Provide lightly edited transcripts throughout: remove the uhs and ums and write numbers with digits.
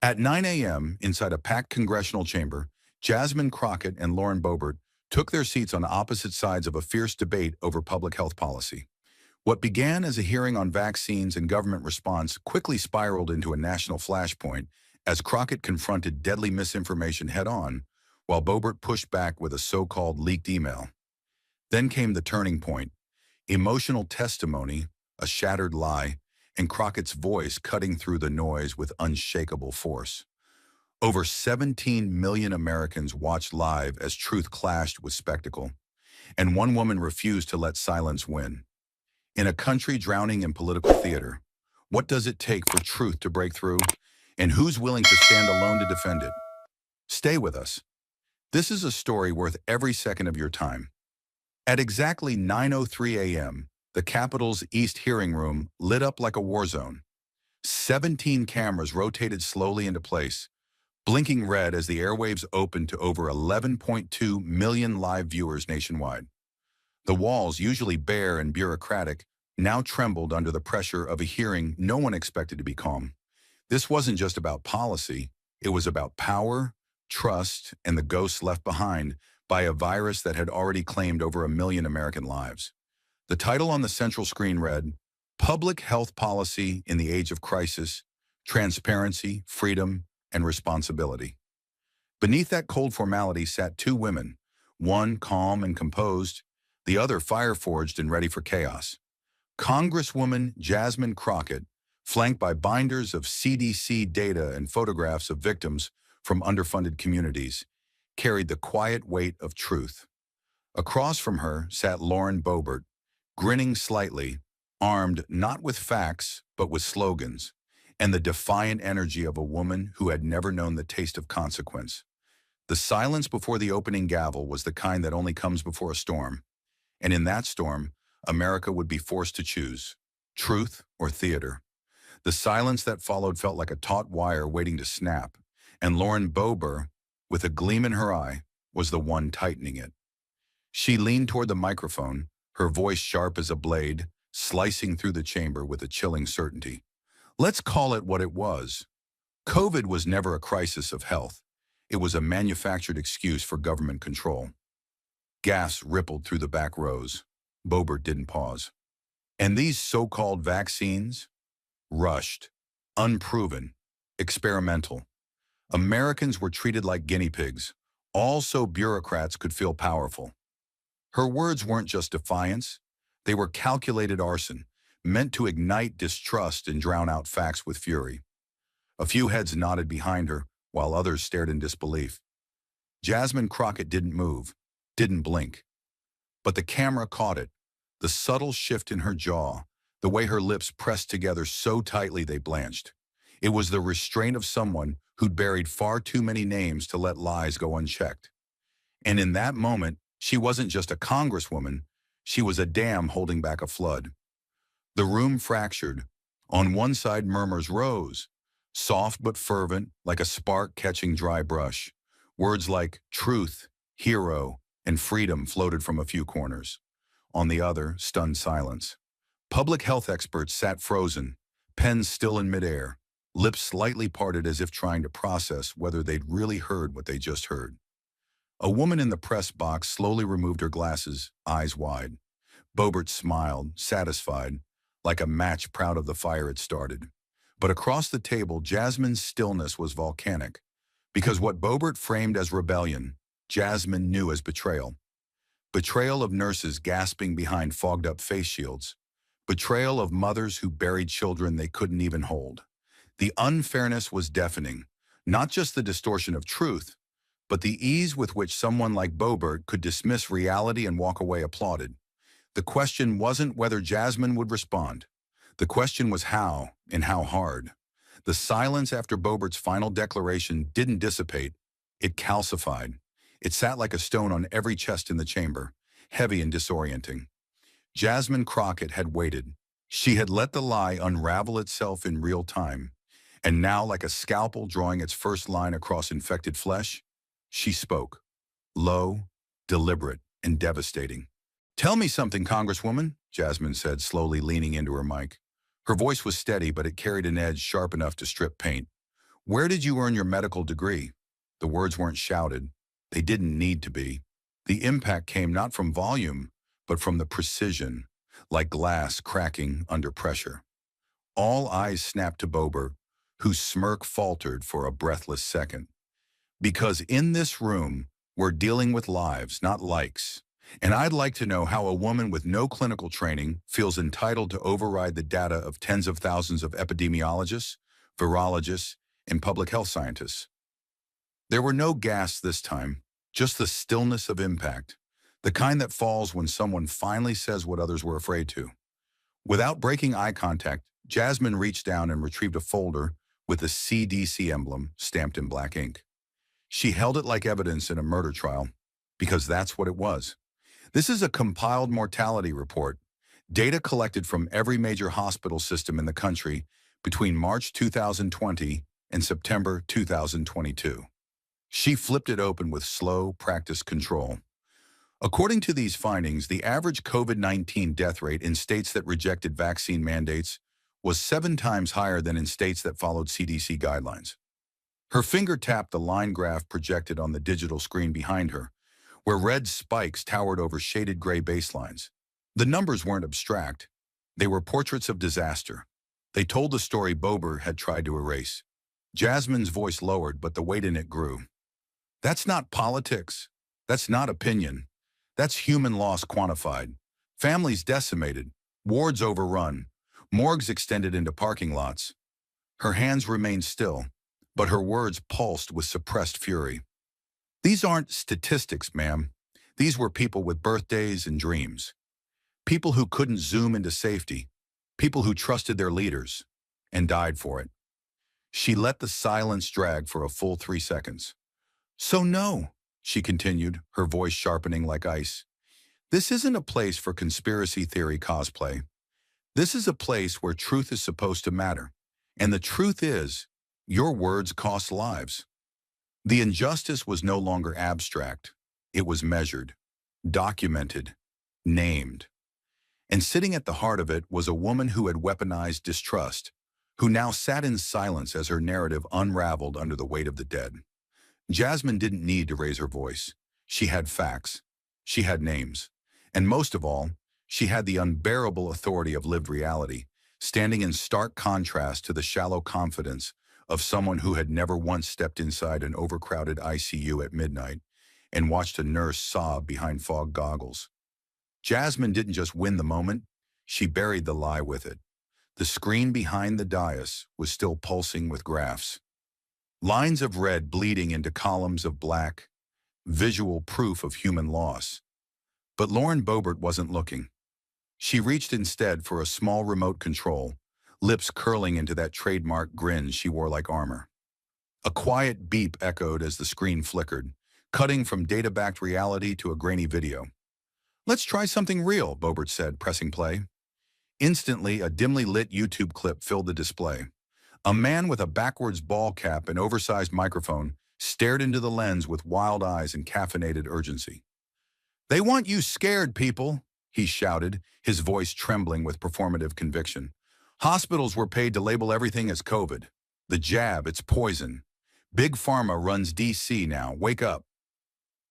At 9 a.m., inside a packed congressional chamber, Jasmine Crockett and Lauren Boebert took their seats on opposite sides of a fierce debate over public health policy. What began as a hearing on vaccines and government response quickly spiraled into a national flashpoint as Crockett confronted deadly misinformation head-on, while Boebert pushed back with a so-called leaked email. Then came the turning point: emotional testimony, a shattered lie, and Crockett's voice cutting through the noise with unshakable force. Over 17 million Americans watched live as truth clashed with spectacle, and one woman refused to let silence win. In a country drowning in political theater, what does it take for truth to break through, and who's willing to stand alone to defend it? Stay with us. This is a story worth every second of your time. At exactly 9:03 a.m., the Capitol's East hearing room lit up like a war zone. 17 cameras rotated slowly into place, blinking red as the airwaves opened to over 11.2 million live viewers nationwide. The walls, usually bare and bureaucratic, now trembled under the pressure of a hearing no one expected to be calm. This wasn't just about policy, it was about power, trust, and the ghosts left behind by a virus that had already claimed over 1 million American lives. The title on the central screen read, "Public Health Policy in the Age of Crisis, Transparency, Freedom, and Responsibility." Beneath that cold formality sat two women, one calm and composed, the other fire-forged and ready for chaos. Congresswoman Jasmine Crockett, flanked by binders of CDC data and photographs of victims from underfunded communities, carried the quiet weight of truth. Across from her sat Lauren Boebert, grinning slightly, armed not with facts, but with slogans, and the defiant energy of a woman who had never known the taste of consequence. The silence before the opening gavel was the kind that only comes before a storm. And in that storm, America would be forced to choose truth or theater. The silence that followed felt like a taut wire waiting to snap, and Lauren Boebert, with a gleam in her eye, was the one tightening it. She leaned toward the microphone, her voice sharp as a blade, slicing through the chamber with a chilling certainty. Let's call it what it was. COVID was never a crisis of health. It was a manufactured excuse for government control. Gas rippled through the back rows. Boebert didn't pause. And these so-called vaccines? Rushed, unproven, experimental. Americans were treated like guinea pigs, all so bureaucrats could feel powerful. Her words weren't just defiance, they were calculated arson, meant to ignite distrust and drown out facts with fury. A few heads nodded behind her, while others stared in disbelief. Jasmine Crockett didn't move, didn't blink. But the camera caught it, the subtle shift in her jaw, the way her lips pressed together so tightly they blanched. It was the restraint of someone who'd buried far too many names to let lies go unchecked. And in that moment, she wasn't just a congresswoman, she was a dam holding back a flood. The room fractured. On one side, murmurs rose, soft but fervent, like a spark catching dry brush. Words like truth, hero, and freedom floated from a few corners. On the other, stunned silence. Public health experts sat frozen, pens still in midair, lips slightly parted as if trying to process whether they'd really heard what they just heard. A woman in the press box slowly removed her glasses, eyes wide. Boebert smiled, satisfied, like a match proud of the fire it started. But across the table, Jasmine's stillness was volcanic, because what Boebert framed as rebellion, Jasmine knew as betrayal. Betrayal of nurses gasping behind fogged-up face shields. Betrayal of mothers who buried children they couldn't even hold. The unfairness was deafening, not just the distortion of truth, but the ease with which someone like Boebert could dismiss reality and walk away applauded. The question wasn't whether Jasmine would respond. The question was how, and how hard. The silence after Boebert's final declaration didn't dissipate. It calcified. It sat like a stone on every chest in the chamber, heavy and disorienting. Jasmine Crockett had waited. She had let the lie unravel itself in real time. And now, like a scalpel drawing its first line across infected flesh, she spoke. Low, deliberate, and devastating. "Tell me something, Congresswoman," Jasmine said, slowly leaning into her mic. Her voice was steady, but it carried an edge sharp enough to strip paint. Where did you earn your medical degree? The words weren't shouted. They didn't need to be. The impact came not from volume, but from the precision, like glass cracking under pressure. All eyes snapped to Boebert, whose smirk faltered for a breathless second. Because in this room, we're dealing with lives, not likes. And I'd like to know how a woman with no clinical training feels entitled to override the data of tens of thousands of epidemiologists, virologists, and public health scientists. There were no gasps this time, just the stillness of impact, the kind that falls when someone finally says what others were afraid to. Without breaking eye contact, Jasmine reached down and retrieved a folder with a CDC emblem stamped in black ink. She held it like evidence in a murder trial, because that's what it was. This is a compiled mortality report, data collected from every major hospital system in the country between March 2020 and September 2022. She flipped it open with slow, practiced control. According to these findings, the average COVID-19 death rate in states that rejected vaccine mandates was 7 times higher than in states that followed CDC guidelines. Her finger tapped the line graph projected on the digital screen behind her, where red spikes towered over shaded gray baselines. The numbers weren't abstract. They were portraits of disaster. They told the story Boebert had tried to erase. Jasmine's voice lowered, but the weight in it grew. That's not politics. That's not opinion. That's human loss quantified. Families decimated, wards overrun, morgues extended into parking lots. Her hands remained still, but her words pulsed with suppressed fury. These aren't statistics, ma'am. These were people with birthdays and dreams. People who couldn't zoom into safety. People who trusted their leaders and died for it. She let the silence drag for a full 3 seconds. So no, she continued, her voice sharpening like ice. This isn't a place for conspiracy theory cosplay. This is a place where truth is supposed to matter. And the truth is, your words cost lives. The injustice was no longer abstract. It was measured, documented, named. And sitting at the heart of it was a woman who had weaponized distrust, who now sat in silence as her narrative unraveled under the weight of the dead. Jasmine didn't need to raise her voice. She had facts. She had names. And most of all, she had the unbearable authority of lived reality, standing in stark contrast to the shallow confidence of someone who had never once stepped inside an overcrowded ICU at midnight and watched a nurse sob behind fog goggles. Jasmine didn't just win the moment, she buried the lie with it. The screen behind the dais was still pulsing with graphs. Lines of red bleeding into columns of black, visual proof of human loss. But Lauren Boebert wasn't looking. She reached instead for a small remote control, lips curling into that trademark grin she wore like armor. A quiet beep echoed as the screen flickered, cutting from data-backed reality to a grainy video. Let's try something real, Boebert said, pressing play. Instantly, a dimly lit YouTube clip filled the display. A man with a backwards ball cap and oversized microphone stared into the lens with wild eyes and caffeinated urgency. They want you scared, people, he shouted, his voice trembling with performative conviction. Hospitals were paid to label everything as COVID. The jab, it's poison. Big Pharma runs DC now, wake up.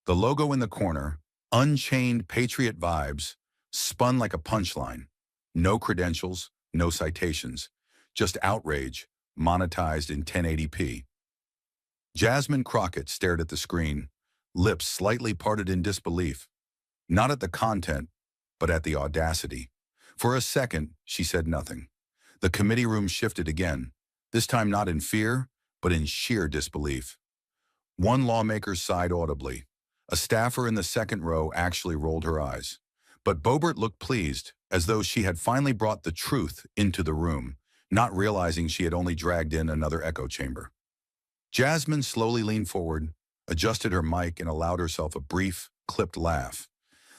The logo in the corner, Unchained Patriot Vibes, spun like a punchline. No credentials, no citations, just outrage, monetized in 1080p. Jasmine Crockett stared at the screen, lips slightly parted in disbelief. Not at the content, but at the audacity. For a second, she said nothing. The committee room shifted again, this time not in fear, but in sheer disbelief. One lawmaker sighed audibly. A staffer in the second row actually rolled her eyes. But Boebert looked pleased, as though she had finally brought the truth into the room, not realizing she had only dragged in another echo chamber. Jasmine slowly leaned forward, adjusted her mic, and allowed herself a brief, clipped laugh.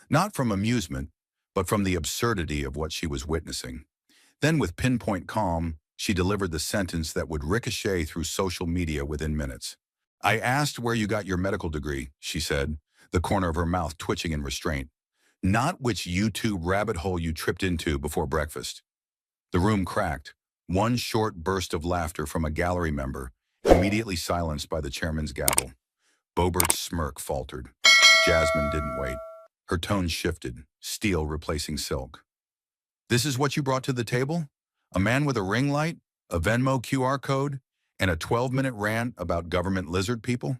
Not from amusement, but from the absurdity of what she was witnessing. Then with pinpoint calm, she delivered the sentence that would ricochet through social media within minutes. I asked where you got your medical degree, she said, the corner of her mouth twitching in restraint. Not which YouTube rabbit hole you tripped into before breakfast. The room cracked, one short burst of laughter from a gallery member, immediately silenced by the chairman's gavel. Boebert's smirk faltered. Jasmine didn't wait. Her tone shifted, steel replacing silk. This is what you brought to the table? A man with a ring light, a Venmo QR code, and a 12-minute rant about government lizard people?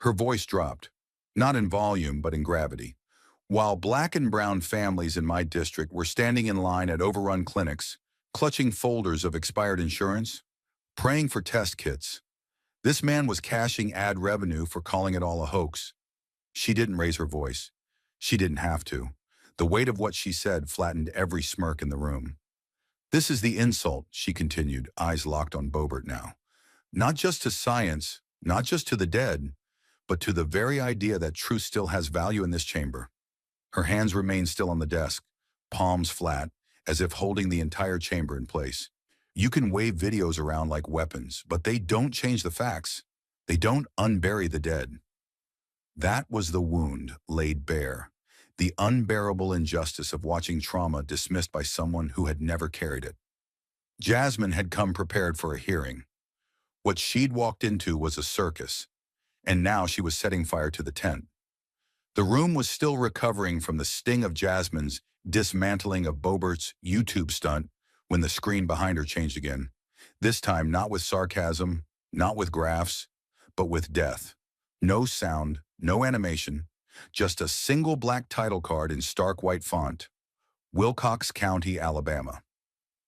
Her voice dropped, not in volume but in gravity. While black and brown families in my district were standing in line at overrun clinics, clutching folders of expired insurance, praying for test kits, this man was cashing ad revenue for calling it all a hoax. She didn't raise her voice. She didn't have to. The weight of what she said flattened every smirk in the room. This is the insult, she continued, eyes locked on Boebert now. Not just to science, not just to the dead, but to the very idea that truth still has value in this chamber. Her hands remained still on the desk, palms flat, as if holding the entire chamber in place. You can wave videos around like weapons, but they don't change the facts. They don't unbury the dead. That was the wound laid bare, the unbearable injustice of watching trauma dismissed by someone who had never carried it. Jasmine had come prepared for a hearing. What she'd walked into was a circus, and now she was setting fire to the tent. The room was still recovering from the sting of Jasmine's dismantling of Boebert's YouTube stunt when the screen behind her changed again. This time not with sarcasm, not with graphs, but with death. No sound, no animation, just a single black title card in stark white font. Wilcox County, Alabama.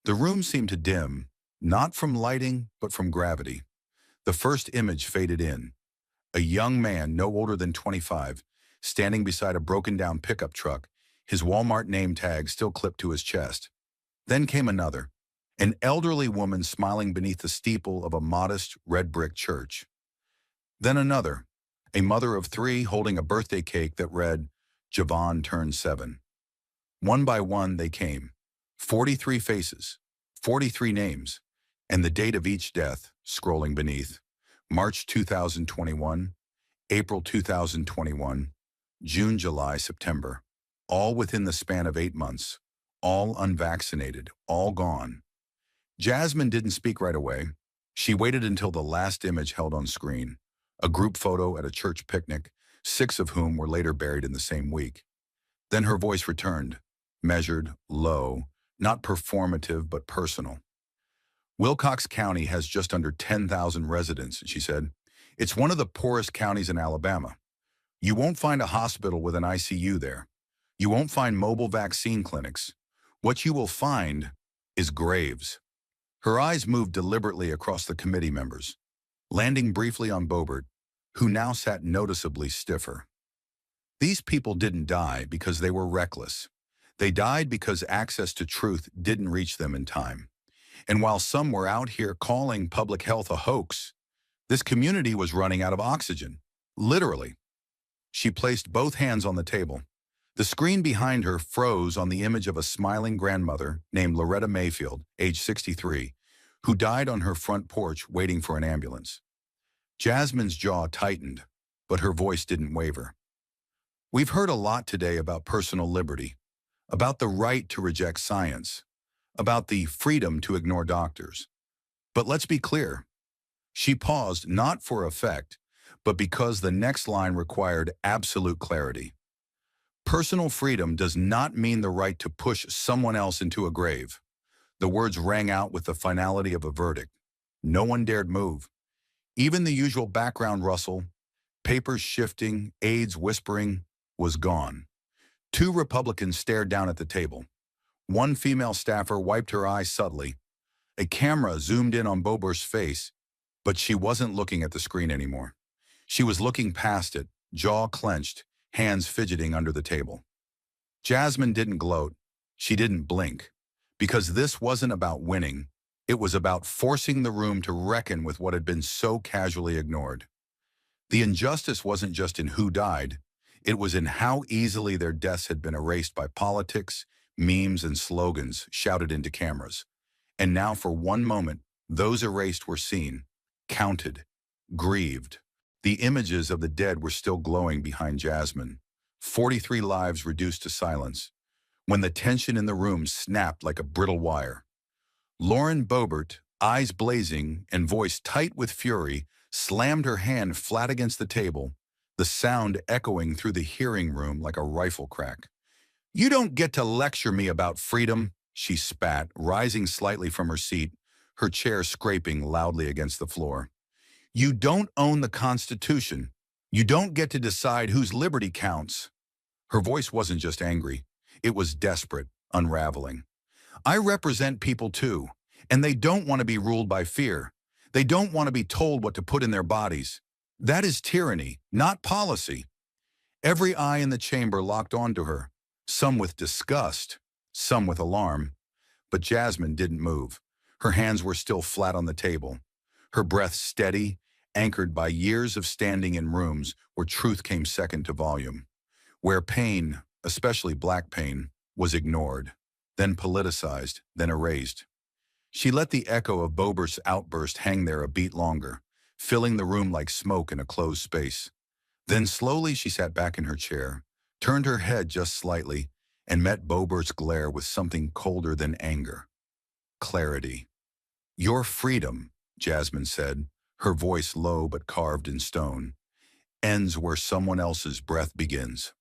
The room seemed to dim, not from lighting, but from gravity. The first image faded in. A young man, no older than 25, standing beside a broken-down pickup truck, his Walmart name tag still clipped to his chest. Then came another, an elderly woman smiling beneath the steeple of a modest red-brick church. Then another, a mother of 3 holding a birthday cake that read, Javon turned 7. One by one they came, 43 faces, 43 names, and the date of each death scrolling beneath. March 2021, April 2021, June, July, September, all within the span of 8 months, all unvaccinated, all gone. Jasmine didn't speak right away. She waited until the last image held on screen, a group photo at a church picnic, 6 of whom were later buried in the same week. Then her voice returned, measured, low, not performative but personal. Wilcox County has just under 10,000 residents, she said. It's one of the poorest counties in Alabama. You won't find a hospital with an ICU there. You won't find mobile vaccine clinics. What you will find is graves. Her eyes moved deliberately across the committee members, landing briefly on Boebert, who now sat noticeably stiffer. These people didn't die because they were reckless. They died because access to truth didn't reach them in time. And while some were out here calling public health a hoax, this community was running out of oxygen, literally. She placed both hands on the table. The screen behind her froze on the image of a smiling grandmother named Loretta Mayfield, age 63, who died on her front porch waiting for an ambulance. Jasmine's jaw tightened, but her voice didn't waver. We've heard a lot today about personal liberty, about the right to reject science, about the freedom to ignore doctors. But let's be clear. She paused not for effect, but because the next line required absolute clarity. Personal freedom does not mean the right to push someone else into a grave. The words rang out with the finality of a verdict. No one dared move. Even the usual background rustle, papers shifting, aides whispering, was gone. 2 Republicans stared down at the table. One female staffer wiped her eyes subtly. A camera zoomed in on Boebert's face, but she wasn't looking at the screen anymore. She was looking past it, jaw clenched, hands fidgeting under the table. Jasmine didn't gloat. She didn't blink. Because this wasn't about winning. It was about forcing the room to reckon with what had been so casually ignored. The injustice wasn't just in who died. It was in how easily their deaths had been erased by politics, memes, and slogans shouted into cameras. And now for one moment, those erased were seen, counted, grieved. The images of the dead were still glowing behind Jasmine. 43 lives reduced to silence, when the tension in the room snapped like a brittle wire. Lauren Boebert, eyes blazing and voice tight with fury, slammed her hand flat against the table, the sound echoing through the hearing room like a rifle crack. "You don't get to lecture me about freedom," she spat, rising slightly from her seat, her chair scraping loudly against the floor. "You don't own the Constitution. You don't get to decide whose liberty counts." Her voice wasn't just angry. It was desperate, unraveling. "I represent people too, and they don't want to be ruled by fear. They don't want to be told what to put in their bodies. That is tyranny, not policy." Every eye in the chamber locked onto her, some with disgust, some with alarm. But Jasmine didn't move. Her hands were still flat on the table, her breath steady, anchored by years of standing in rooms where truth came second to volume, where pain, especially black pain, was ignored, then politicized, then erased. She let the echo of Boebert's outburst hang there a beat longer, filling the room like smoke in a closed space. Then slowly she sat back in her chair, turned her head just slightly, and met Boebert's glare with something colder than anger. Clarity. "Your freedom," Jasmine said, her voice low but carved in stone, "ends where someone else's breath begins."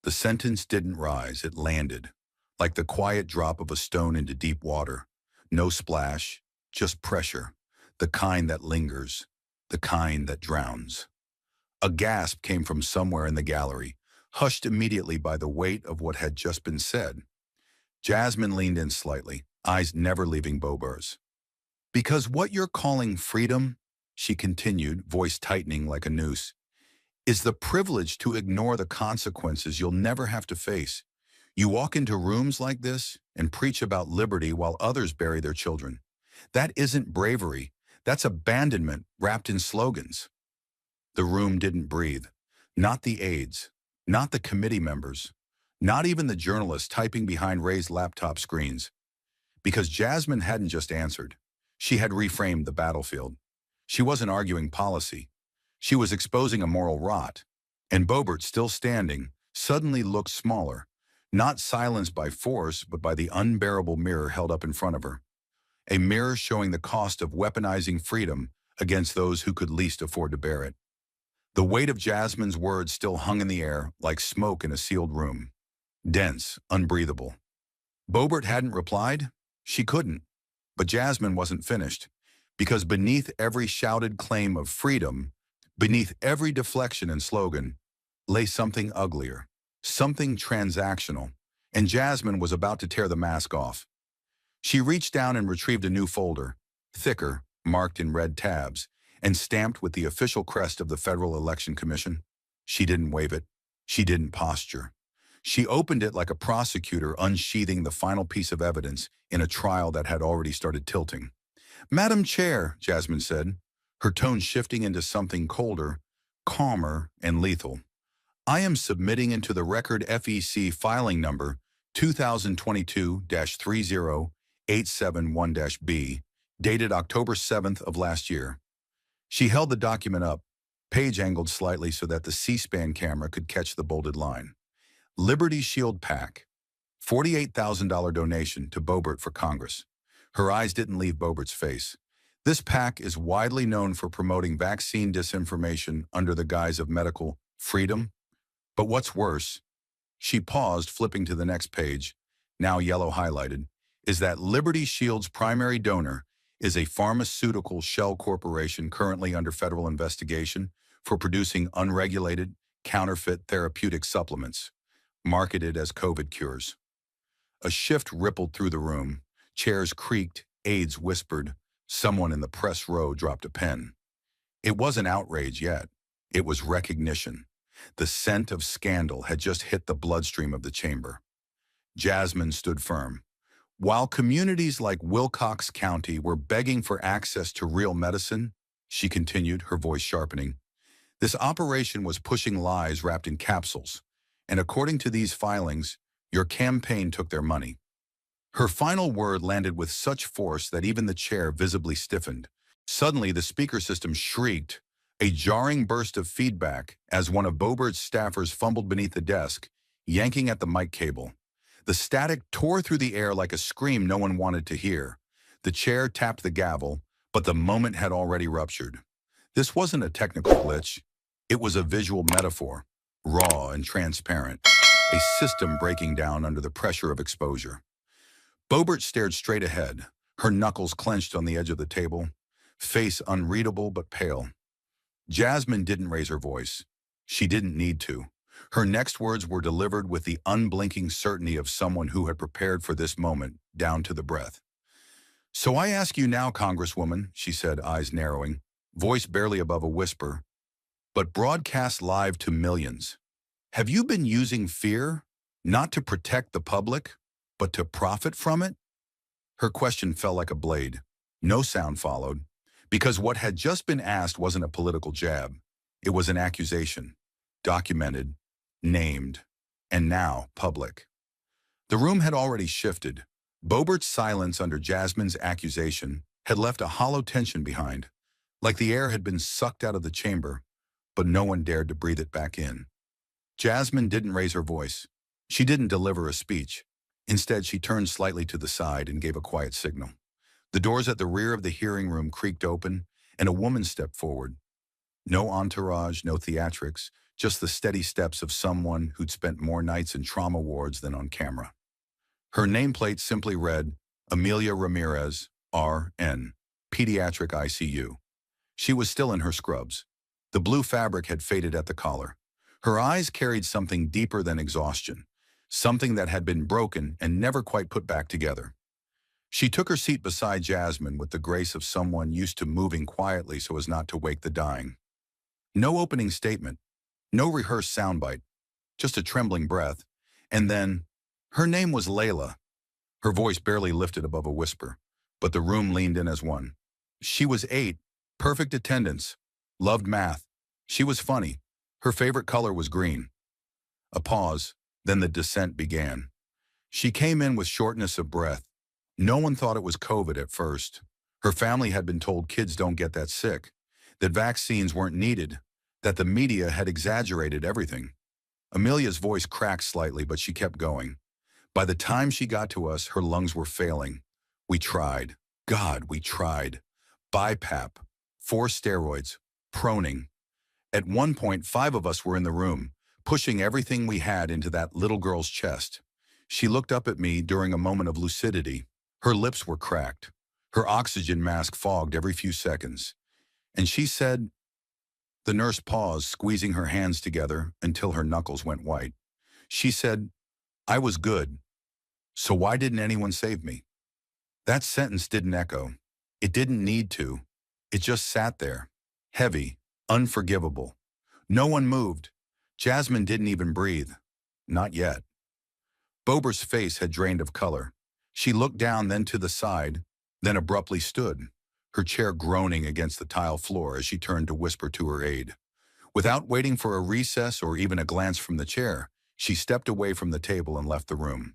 The sentence didn't rise, it landed, like the quiet drop of a stone into deep water. No splash, just pressure, the kind that lingers, the kind that drowns. A gasp came from somewhere in the gallery, hushed immediately by the weight of what had just been said. Jasmine leaned in slightly, eyes never leaving Boebert's. "Because what you're calling freedom," she continued, voice tightening like a noose, "is the privilege to ignore the consequences you'll never have to face. You walk into rooms like this and preach about liberty while others bury their children. That isn't bravery. That's abandonment wrapped in slogans." The room didn't breathe. Not the aides, not the committee members, not even the journalists typing behind raised laptop screens. Because Jasmine hadn't just answered. She had reframed the battlefield. She wasn't arguing policy. She was exposing a moral rot. And Boebert, still standing, suddenly looked smaller, not silenced by force, but by the unbearable mirror held up in front of her. A mirror showing the cost of weaponizing freedom against those who could least afford to bear it. The weight of Jasmine's words still hung in the air like smoke in a sealed room. Dense, unbreathable. Boebert hadn't replied. She couldn't. But Jasmine wasn't finished. Because beneath every shouted claim of freedom, beneath every deflection and slogan, lay something uglier, something transactional, and Jasmine was about to tear the mask off. She reached down and retrieved a new folder, thicker, marked in red tabs, and stamped with the official crest of the Federal Election Commission. She didn't wave it. She didn't posture. She opened it like a prosecutor unsheathing the final piece of evidence in a trial that had already started tilting. "Madam Chair," Jasmine said, her tone shifting into something colder, calmer, and lethal. "I am submitting into the record FEC filing number 2022-30871-B, dated October 7th of last year." She held the document up, page angled slightly so that the C-SPAN camera could catch the bolded line. "Liberty Shield PAC, $48,000 donation to Boebert for Congress." Her eyes didn't leave Boebert's face. "This PAC is widely known for promoting vaccine disinformation under the guise of medical freedom. But what's worse," she paused, flipping to the next page, now yellow highlighted, "is that Liberty Shield's primary donor is a pharmaceutical shell corporation currently under federal investigation for producing unregulated, counterfeit therapeutic supplements, marketed as COVID cures." A shift rippled through the room. Chairs creaked, aides whispered. Someone in the press row dropped a pen. It wasn't outrage yet. It was recognition. The scent of scandal had just hit the bloodstream of the chamber. Jasmine stood firm. While communities like Wilcox County were begging for access to real medicine, she continued, her voice sharpening, this operation was pushing lies wrapped in capsules. And according to these filings, your campaign took their money. Her final word landed with such force that even the chair visibly stiffened. Suddenly, the speaker system shrieked, a jarring burst of feedback as one of Boebert's staffers fumbled beneath the desk, yanking at the mic cable. The static tore through the air like a scream no one wanted to hear. The chair tapped the gavel, but the moment had already ruptured. This wasn't a technical glitch. It was a visual metaphor, raw and transparent, a system breaking down under the pressure of exposure. Boebert stared straight ahead, her knuckles clenched on the edge of the table, face unreadable but pale. Jasmine didn't raise her voice. She didn't need to. Her next words were delivered with the unblinking certainty of someone who had prepared for this moment, down to the breath. "So I ask you now, Congresswoman," she said, eyes narrowing, voice barely above a whisper, but broadcast live to millions. "Have you been using fear, not to protect the public, but to profit from it?" Her question fell like a blade. No sound followed, because what had just been asked wasn't a political jab. It was an accusation, documented, named, and now public. The room had already shifted. Boebert's silence under Jasmine's accusation had left a hollow tension behind, like the air had been sucked out of the chamber, but no one dared to breathe it back in. Jasmine didn't raise her voice. She didn't deliver a speech. Instead, she turned slightly to the side and gave a quiet signal. The doors at the rear of the hearing room creaked open, and a woman stepped forward. No entourage, no theatrics, just the steady steps of someone who'd spent more nights in trauma wards than on camera. Her nameplate simply read, Amelia Ramirez, R.N., Pediatric ICU. She was still in her scrubs. The blue fabric had faded at the collar. Her eyes carried something deeper than exhaustion, something that had been broken and never quite put back together. She took her seat beside Jasmine with the grace of someone used to moving quietly so as not to wake the dying. No opening statement, no rehearsed soundbite, just a trembling breath, and then, her name was Layla. Her voice barely lifted above a whisper, but the room leaned in as one. She was 8, perfect attendance, loved math. She was funny. Her favorite color was green. A pause, then the descent began. She came in with shortness of breath. No one thought it was COVID at first. Her family had been told kids don't get that sick, that vaccines weren't needed, that the media had exaggerated everything. Amelia's voice cracked slightly, but she kept going. By the time she got to us, her lungs were failing. We tried. God, we tried. BiPAP, 4 steroids, proning. At one point, 5 of us were in the room, pushing everything we had into that little girl's chest. She looked up at me during a moment of lucidity. Her lips were cracked. Her oxygen mask fogged every few seconds. And she said, the nurse paused, squeezing her hands together until her knuckles went white. She said, I was good. So why didn't anyone save me? That sentence didn't echo. It didn't need to. It just sat there, heavy, unforgivable. No one moved. Jasmine didn't even breathe. Not yet. Boebert's face had drained of color. She looked down, then to the side, then abruptly stood, her chair groaning against the tile floor as she turned to whisper to her aide. Without waiting for a recess or even a glance from the chair, she stepped away from the table and left the room.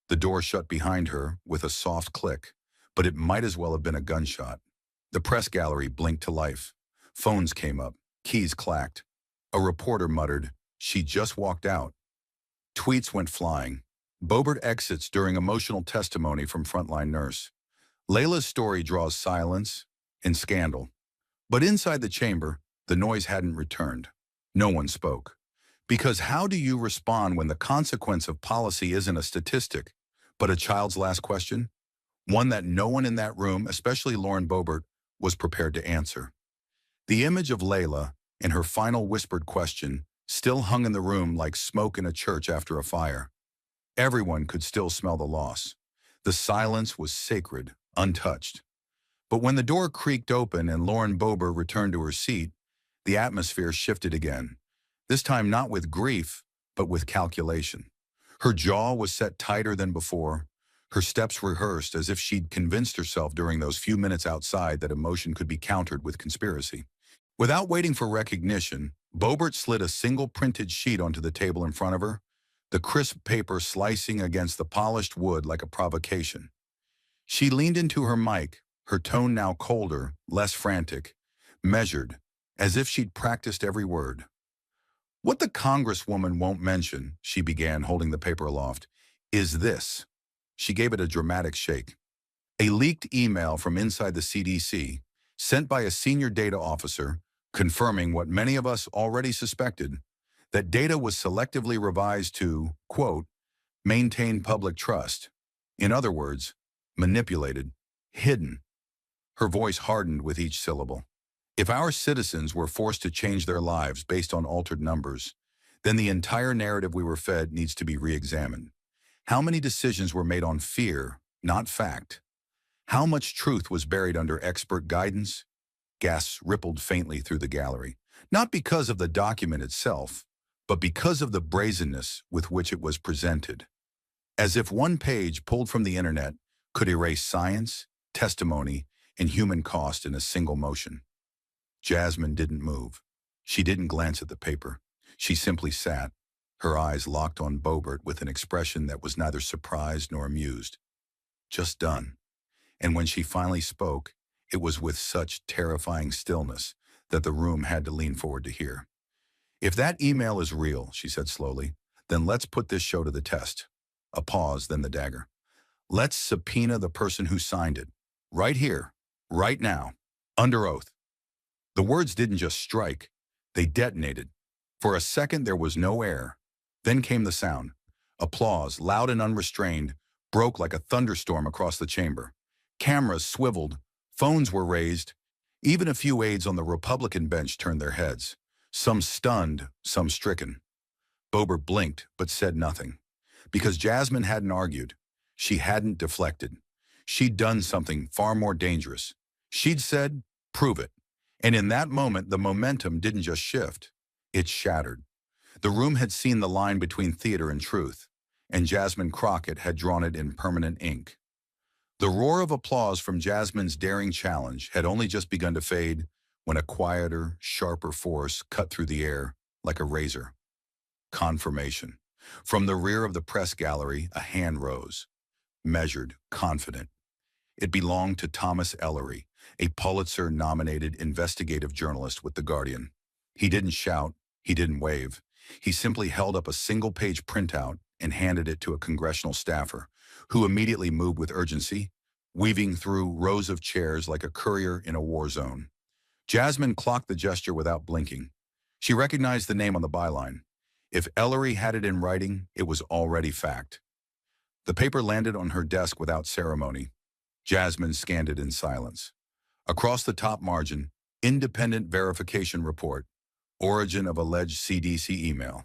The door shut behind her with a soft click, but it might as well have been a gunshot. The press gallery blinked to life. Phones came up, keys clacked. A reporter muttered, she just walked out. Tweets went flying. Boebert exits during emotional testimony from frontline nurse. Layla's story draws silence and scandal. But inside the chamber, the noise hadn't returned. No one spoke. Because how do you respond when the consequence of policy isn't a statistic, but a child's last question? One that no one in that room, especially Lauren Boebert, was prepared to answer. The image of Layla and her final whispered question still hung in the room like smoke in a church after a fire. Everyone could still smell the loss. The silence was sacred, untouched. But when the door creaked open and Lauren Boebert returned to her seat, the atmosphere shifted again. This time not with grief, but with calculation. Her jaw was set tighter than before, her steps rehearsed as if she'd convinced herself during those few minutes outside that emotion could be countered with conspiracy. Without waiting for recognition, Boebert slid a single printed sheet onto the table in front of her, the crisp paper slicing against the polished wood like a provocation. She leaned into her mic, her tone now colder, less frantic, measured, as if she'd practiced every word. What the Congresswoman won't mention, she began, holding the paper aloft, is this. She gave it a dramatic shake. A leaked email from inside the CDC, sent by a senior data officer, confirming what many of us already suspected, that data was selectively revised to, quote, maintain public trust. In other words, manipulated, hidden. Her voice hardened with each syllable. If our citizens were forced to change their lives based on altered numbers, then the entire narrative we were fed needs to be re-examined. How many decisions were made on fear, not fact? How much truth was buried under expert guidance? Gasps rippled faintly through the gallery, not because of the document itself, but because of the brazenness with which it was presented. As if one page pulled from the internet could erase science, testimony, and human cost in a single motion. Jasmine didn't move. She didn't glance at the paper. She simply sat, her eyes locked on Boebert with an expression that was neither surprised nor amused. Just done. And when she finally spoke, it was with such terrifying stillness that the room had to lean forward to hear. If that email is real, she said slowly, then let's put this show to the test. A pause, then the dagger. Let's subpoena the person who signed it. Right here, right now, under oath. The words didn't just strike, they detonated. For a second there was no air. Then came the sound. Applause, loud and unrestrained, broke like a thunderstorm across the chamber. Cameras swiveled, phones were raised. Even a few aides on the Republican bench turned their heads, some stunned, some stricken. Boebert blinked but said nothing. Because Jasmine hadn't argued. She hadn't deflected. She'd done something far more dangerous. She'd said, prove it. And in that moment, the momentum didn't just shift. It shattered. The room had seen the line between theater and truth, and Jasmine Crockett had drawn it in permanent ink. The roar of applause from Jasmine's daring challenge had only just begun to fade when a quieter, sharper force cut through the air like a razor. Confirmation. From the rear of the press gallery, a hand rose, measured, confident. It belonged to Thomas Ellery, a Pulitzer-nominated investigative journalist with The Guardian. He didn't shout, he didn't wave. He simply held up a single-page printout and handed it to a congressional staffer, who immediately moved with urgency, weaving through rows of chairs like a courier in a war zone. Jasmine clocked the gesture without blinking. She recognized the name on the byline. If Ellery had it in writing, it was already fact. The paper landed on her desk without ceremony. Jasmine scanned it in silence. Across the top margin, independent verification report, origin of alleged CDC email.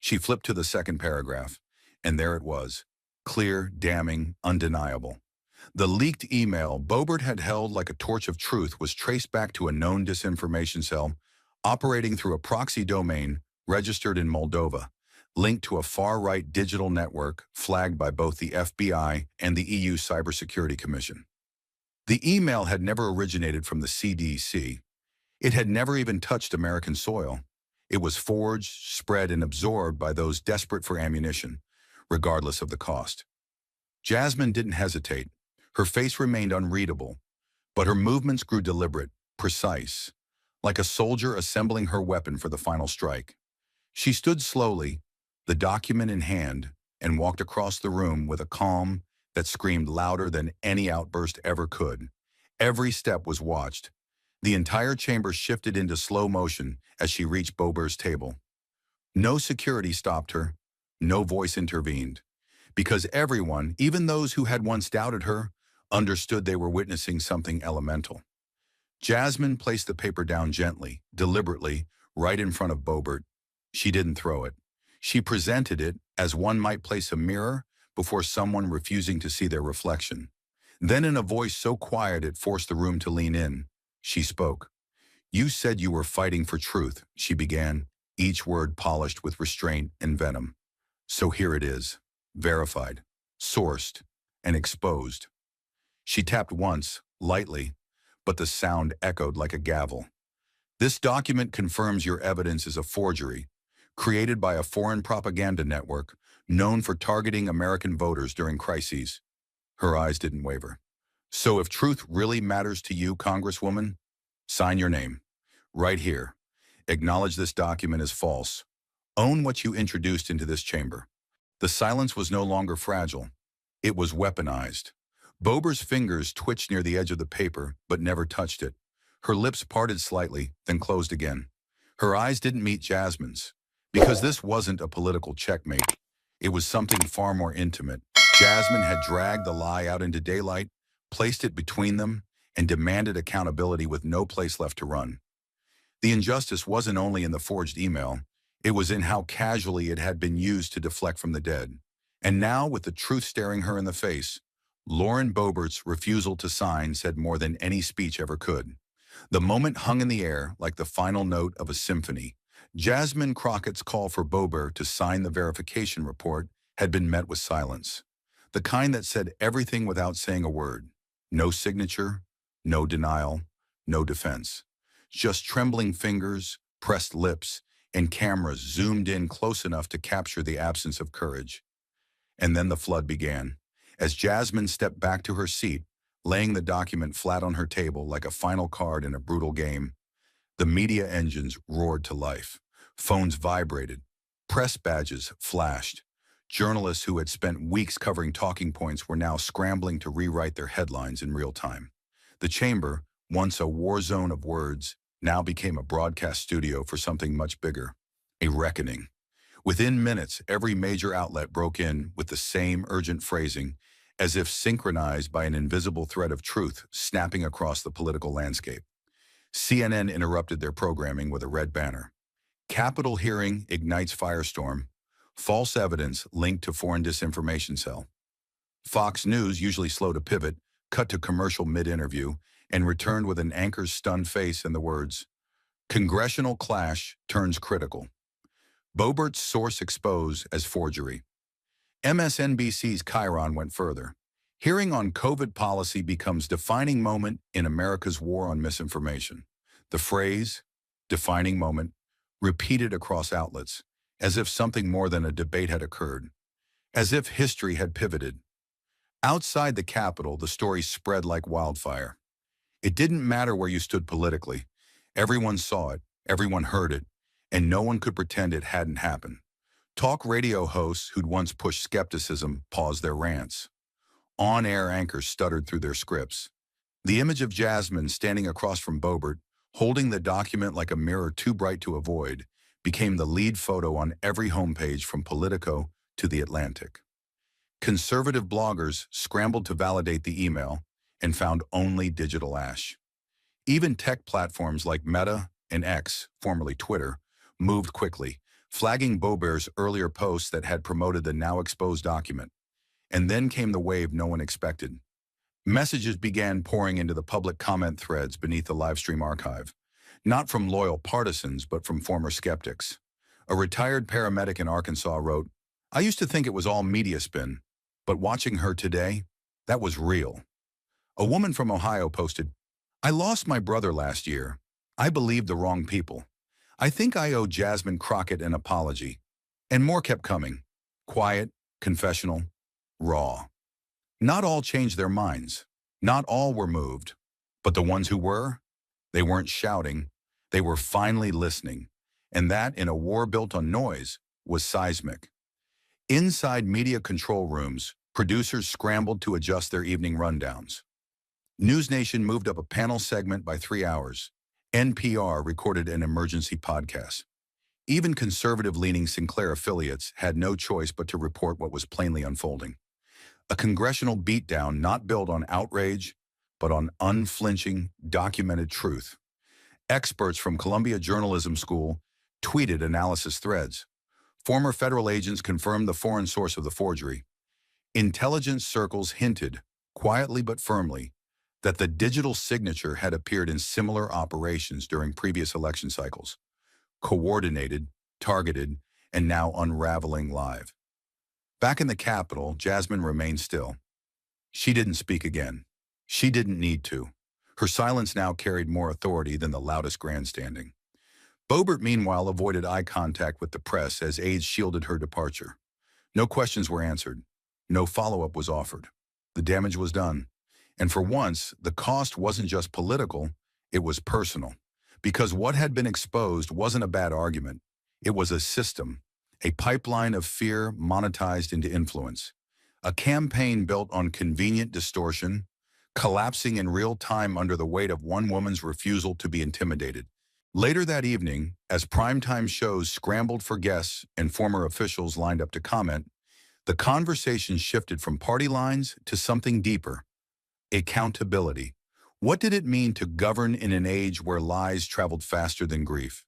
She flipped to the second paragraph, and there it was, clear, damning, undeniable. The leaked email Boebert had held like a torch of truth was traced back to a known disinformation cell operating through a proxy domain registered in Moldova, linked to a far-right digital network flagged by both the FBI and the EU Cybersecurity Commission. The email had never originated from the CDC. It had never even touched American soil. It was forged, spread, and absorbed by those desperate for ammunition, regardless of the cost. Jasmine didn't hesitate. Her face remained unreadable, but her movements grew deliberate, precise, like a soldier assembling her weapon for the final strike. She stood slowly, the document in hand, and walked across the room with a calm that screamed louder than any outburst ever could. Every step was watched. The entire chamber shifted into slow motion as she reached Boebert's table. No security stopped her, no voice intervened, because everyone, even those who had once doubted her, understood they were witnessing something elemental. Jasmine placed the paper down gently, deliberately, right in front of Boebert. She didn't throw it. She presented it as one might place a mirror before someone refusing to see their reflection. Then in a voice so quiet it forced the room to lean in, she spoke. "You said you were fighting for truth," she began, each word polished with restraint and venom. "So here it is, verified, sourced, and exposed." She tapped once, lightly, but the sound echoed like a gavel. "This document confirms your evidence is a forgery, created by a foreign propaganda network known for targeting American voters during crises." Her eyes didn't waver. "So if truth really matters to you, Congresswoman, sign your name. Right here. Acknowledge this document is false. Own what you introduced into this chamber." The silence was no longer fragile. It was weaponized. Boebert's fingers twitched near the edge of the paper, but never touched it. Her lips parted slightly, then closed again. Her eyes didn't meet Jasmine's, because this wasn't a political checkmate. It was something far more intimate. Jasmine had dragged the lie out into daylight, placed it between them, and demanded accountability with no place left to run. The injustice wasn't only in the forged email, it was in how casually it had been used to deflect from the dead. And now, with the truth staring her in the face, Lauren Boebert's refusal to sign said more than any speech ever could. The moment hung in the air like the final note of a symphony. Jasmine Crockett's call for Boebert to sign the verification report had been met with silence. The kind that said everything without saying a word. No signature, no denial, no defense. Just trembling fingers, pressed lips, and cameras zoomed in close enough to capture the absence of courage. And then the flood began. As Jasmine stepped back to her seat, laying the document flat on her table like a final card in a brutal game, the media engines roared to life. Phones vibrated. Press badges flashed. Journalists who had spent weeks covering talking points were now scrambling to rewrite their headlines in real time. The chamber, once a war zone of words, now became a broadcast studio for something much bigger, a reckoning. Within minutes, every major outlet broke in with the same urgent phrasing, as if synchronized by an invisible thread of truth snapping across the political landscape. CNN interrupted their programming with a red banner. Capitol hearing ignites firestorm. False evidence linked to foreign disinformation cell. Fox News, usually slow to pivot, cut to commercial mid-interview and returned with an anchor's stunned face and the words, "Congressional clash turns critical. Boebert's source exposed as forgery." MSNBC's Chiron went further. Hearing on COVID policy becomes defining moment in America's war on misinformation. The phrase, defining moment, repeated across outlets, as if something more than a debate had occurred, as if history had pivoted. Outside the Capitol, the story spread like wildfire. It didn't matter where you stood politically. Everyone saw it, everyone heard it, and no one could pretend it hadn't happened. Talk radio hosts who'd once pushed skepticism paused their rants. On-air anchors stuttered through their scripts. The image of Jasmine standing across from Boebert, holding the document like a mirror too bright to avoid, became the lead photo on every homepage from Politico to The Atlantic. Conservative bloggers scrambled to validate the email and found only digital ash. Even tech platforms like Meta and X, formerly Twitter, moved quickly, flagging Boebert's earlier posts that had promoted the now exposed document. And then came the wave no one expected. Messages began pouring into the public comment threads beneath the livestream archive, not from loyal partisans, but from former skeptics. A retired paramedic in Arkansas wrote, "I used to think it was all media spin, but watching her today, that was real." A woman from Ohio posted, "I lost my brother last year. I believed the wrong people. I think I owe Jasmine Crockett an apology." And more kept coming. Quiet, confessional, raw. Not all changed their minds. Not all were moved. But the ones who were, they weren't shouting. They were finally listening. And that, in a war built on noise, was seismic. Inside media control rooms, producers scrambled to adjust their evening rundowns. NewsNation moved up a panel segment by 3 hours. NPR recorded an emergency podcast. Even conservative-leaning Sinclair affiliates had no choice but to report what was plainly unfolding. A congressional beatdown not built on outrage, but on unflinching, documented truth. Experts from Columbia Journalism School tweeted analysis threads. Former federal agents confirmed the foreign source of the forgery. Intelligence circles hinted, quietly but firmly, that the digital signature had appeared in similar operations during previous election cycles. Coordinated, targeted, and now unraveling live. Back in the Capitol, Jasmine remained still. She didn't speak again. She didn't need to. Her silence now carried more authority than the loudest grandstanding. Boebert, meanwhile, avoided eye contact with the press as aides shielded her departure. No questions were answered. No follow-up was offered. The damage was done. And for once, the cost wasn't just political, it was personal. Because what had been exposed wasn't a bad argument. It was a system, a pipeline of fear monetized into influence. A campaign built on convenient distortion, collapsing in real time under the weight of one woman's refusal to be intimidated. Later that evening, as primetime shows scrambled for guests and former officials lined up to comment, the conversation shifted from party lines to something deeper: accountability. What did it mean to govern in an age where lies traveled faster than grief?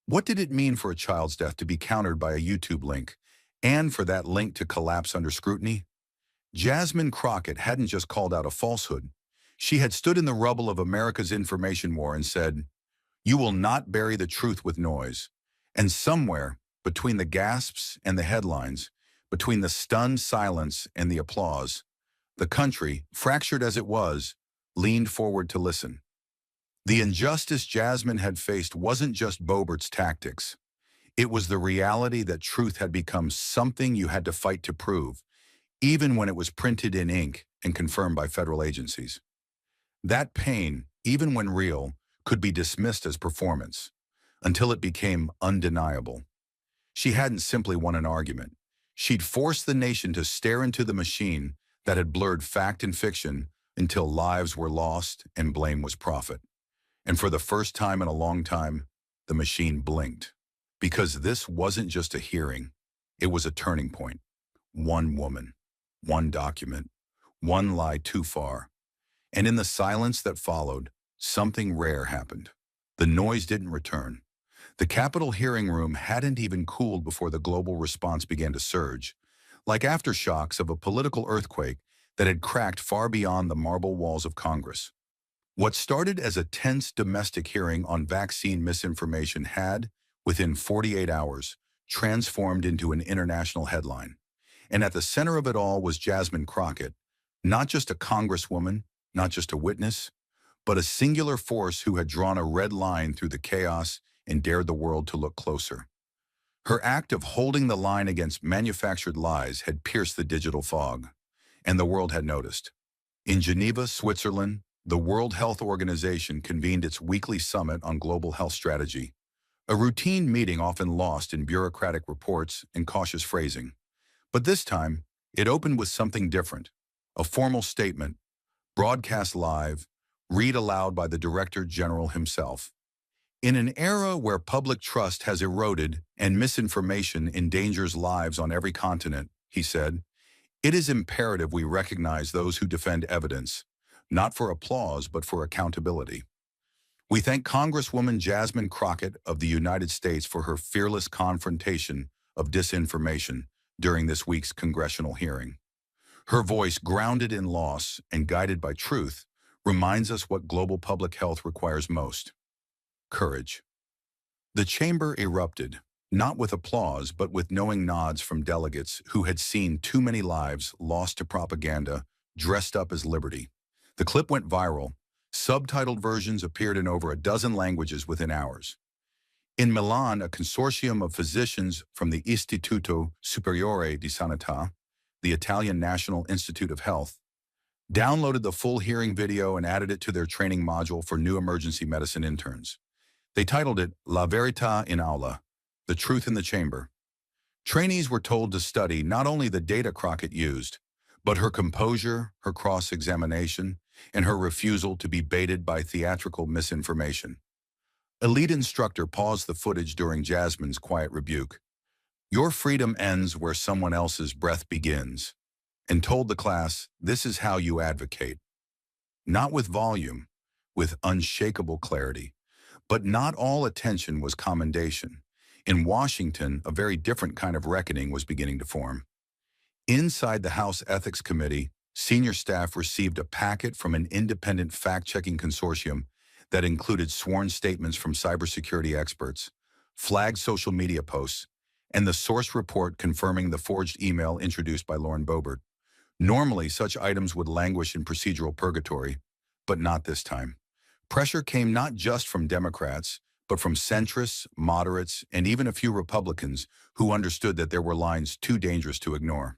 What did it mean for a child's death to be countered by a YouTube link, and for that link to collapse under scrutiny? Jasmine Crockett hadn't just called out a falsehood. She had stood in the rubble of America's information war and said, "You will not bury the truth with noise." And somewhere, between the gasps and the headlines, between the stunned silence and the applause, the country, fractured as it was, leaned forward to listen. The injustice Jasmine had faced wasn't just Boebert's tactics. It was the reality that truth had become something you had to fight to prove, even when it was printed in ink and confirmed by federal agencies. That pain, even when real, could be dismissed as performance, until it became undeniable. She hadn't simply won an argument. She'd forced the nation to stare into the machine that had blurred fact and fiction until lives were lost and blame was profit. And for the first time in a long time, the machine blinked. Because this wasn't just a hearing, it was a turning point. One woman, one document, one lie too far. And in the silence that followed, something rare happened. The noise didn't return. The Capitol hearing room hadn't even cooled before the global response began to surge, like aftershocks of a political earthquake that had cracked far beyond the marble walls of Congress. What started as a tense domestic hearing on vaccine misinformation had, within 48 hours, transformed into an international headline. And at the center of it all was Jasmine Crockett, not just a congresswoman, not just a witness, but a singular force who had drawn a red line through the chaos and dared the world to look closer. Her act of holding the line against manufactured lies had pierced the digital fog, and the world had noticed. In Geneva, Switzerland, the World Health Organization convened its weekly summit on global health strategy, a routine meeting often lost in bureaucratic reports and cautious phrasing. But this time, it opened with something different: a formal statement, broadcast live, read aloud by the Director General himself. In an era where public trust has eroded and misinformation endangers lives on every continent, he said, it is imperative we recognize those who defend evidence, not for applause but for accountability. We thank Congresswoman Jasmine Crockett of the United States for her fearless confrontation of disinformation during this week's congressional hearing. Her voice, grounded in loss and guided by truth, reminds us what global public health requires most: courage. The chamber erupted, not with applause but with knowing nods from delegates who had seen too many lives lost to propaganda dressed up as liberty. The clip went viral. Subtitled versions appeared in over a dozen languages within hours. In Milan, a consortium of physicians from the Istituto Superiore di Sanità, the Italian National Institute of Health, downloaded the full hearing video and added it to their training module for new emergency medicine interns. They titled it La Verità in Aula, the truth in the chamber. Trainees were told to study not only the data Crockett used, but her composure, her cross-examination, and her refusal to be baited by theatrical misinformation. A lead instructor paused the footage during Jasmine's quiet rebuke. "Your freedom ends where someone else's breath begins," and told the class, "This is how you advocate." Not with volume, with unshakable clarity. But not all attention was commendation. In Washington, a very different kind of reckoning was beginning to form. Inside the House Ethics Committee, senior staff received a packet from an independent fact-checking consortium that included sworn statements from cybersecurity experts, flagged social media posts, and the source report confirming the forged email introduced by Lauren Boebert. Normally, such items would languish in procedural purgatory, but not this time. Pressure came not just from Democrats, but from centrists, moderates, and even a few Republicans who understood that there were lines too dangerous to ignore.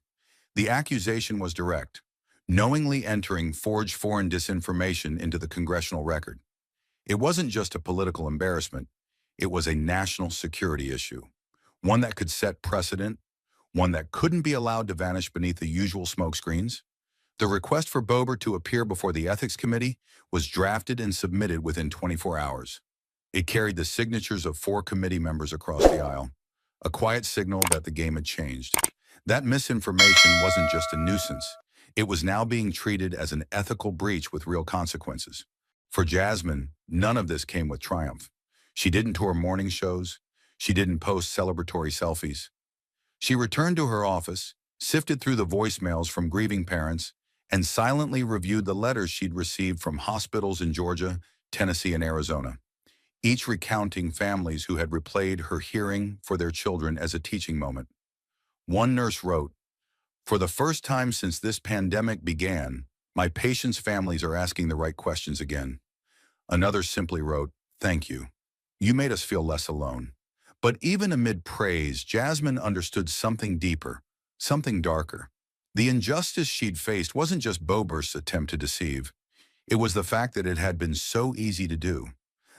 The accusation was direct: knowingly entering forged foreign disinformation into the congressional record. It wasn't just a political embarrassment, it was a national security issue, one that could set precedent, one that couldn't be allowed to vanish beneath the usual smokescreens. The request for Boebert to appear before the Ethics Committee was drafted and submitted within 24 hours. It carried the signatures of 4 committee members across the aisle, a quiet signal that the game had changed. That misinformation wasn't just a nuisance. It was now being treated as an ethical breach with real consequences. For Jasmine, none of this came with triumph. She didn't tour morning shows. She didn't post celebratory selfies. She returned to her office, sifted through the voicemails from grieving parents, and silently reviewed the letters she'd received from hospitals in Georgia, Tennessee, and Arizona, each recounting families who had replayed her hearing for their children as a teaching moment. One nurse wrote, "For the first time since this pandemic began, my patients' families are asking the right questions again." Another simply wrote, "Thank you. You made us feel less alone." But even amid praise, Jasmine understood something deeper, something darker. The injustice she'd faced wasn't just Boebert's attempt to deceive. It was the fact that it had been so easy to do,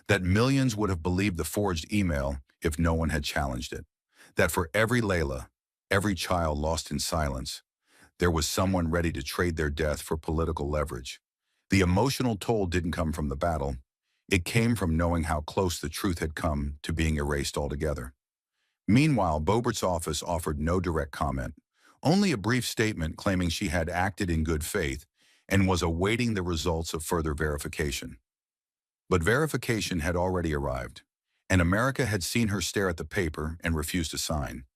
that millions would have believed the forged email if no one had challenged it, that for every Layla, every child lost in silence, there was someone ready to trade their death for political leverage. The emotional toll didn't come from the battle. It came from knowing how close the truth had come to being erased altogether. Meanwhile, Boebert's office offered no direct comment, only a brief statement claiming she had acted in good faith and was awaiting the results of further verification. But verification had already arrived, and America had seen her stare at the paper and refuse to sign.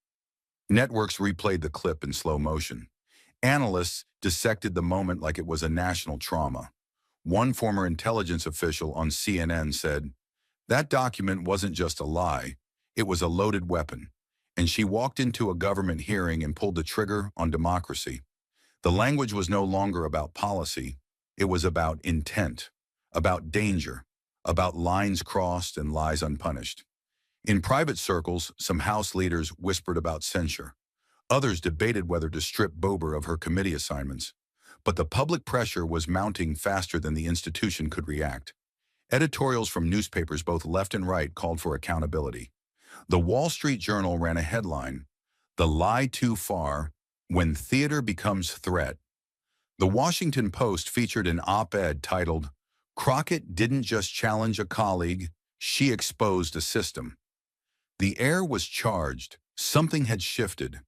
Networks replayed the clip in slow motion. Analysts dissected the moment like it was a national trauma. One former intelligence official on CNN said, "That document wasn't just a lie, it was a loaded weapon, and she walked into a government hearing and pulled the trigger on democracy." The language was no longer about policy, it was about intent, about danger, about lines crossed and lies unpunished. In private circles, some House leaders whispered about censure. Others debated whether to strip Boebert of her committee assignments. But the public pressure was mounting faster than the institution could react. Editorials from newspapers both left and right called for accountability. The Wall Street Journal ran a headline, "The Lie Too Far, When Theater Becomes Threat." The Washington Post featured an op-ed titled, "Crockett Didn't Just Challenge a Colleague, She Exposed a System." The air was charged, something had shifted,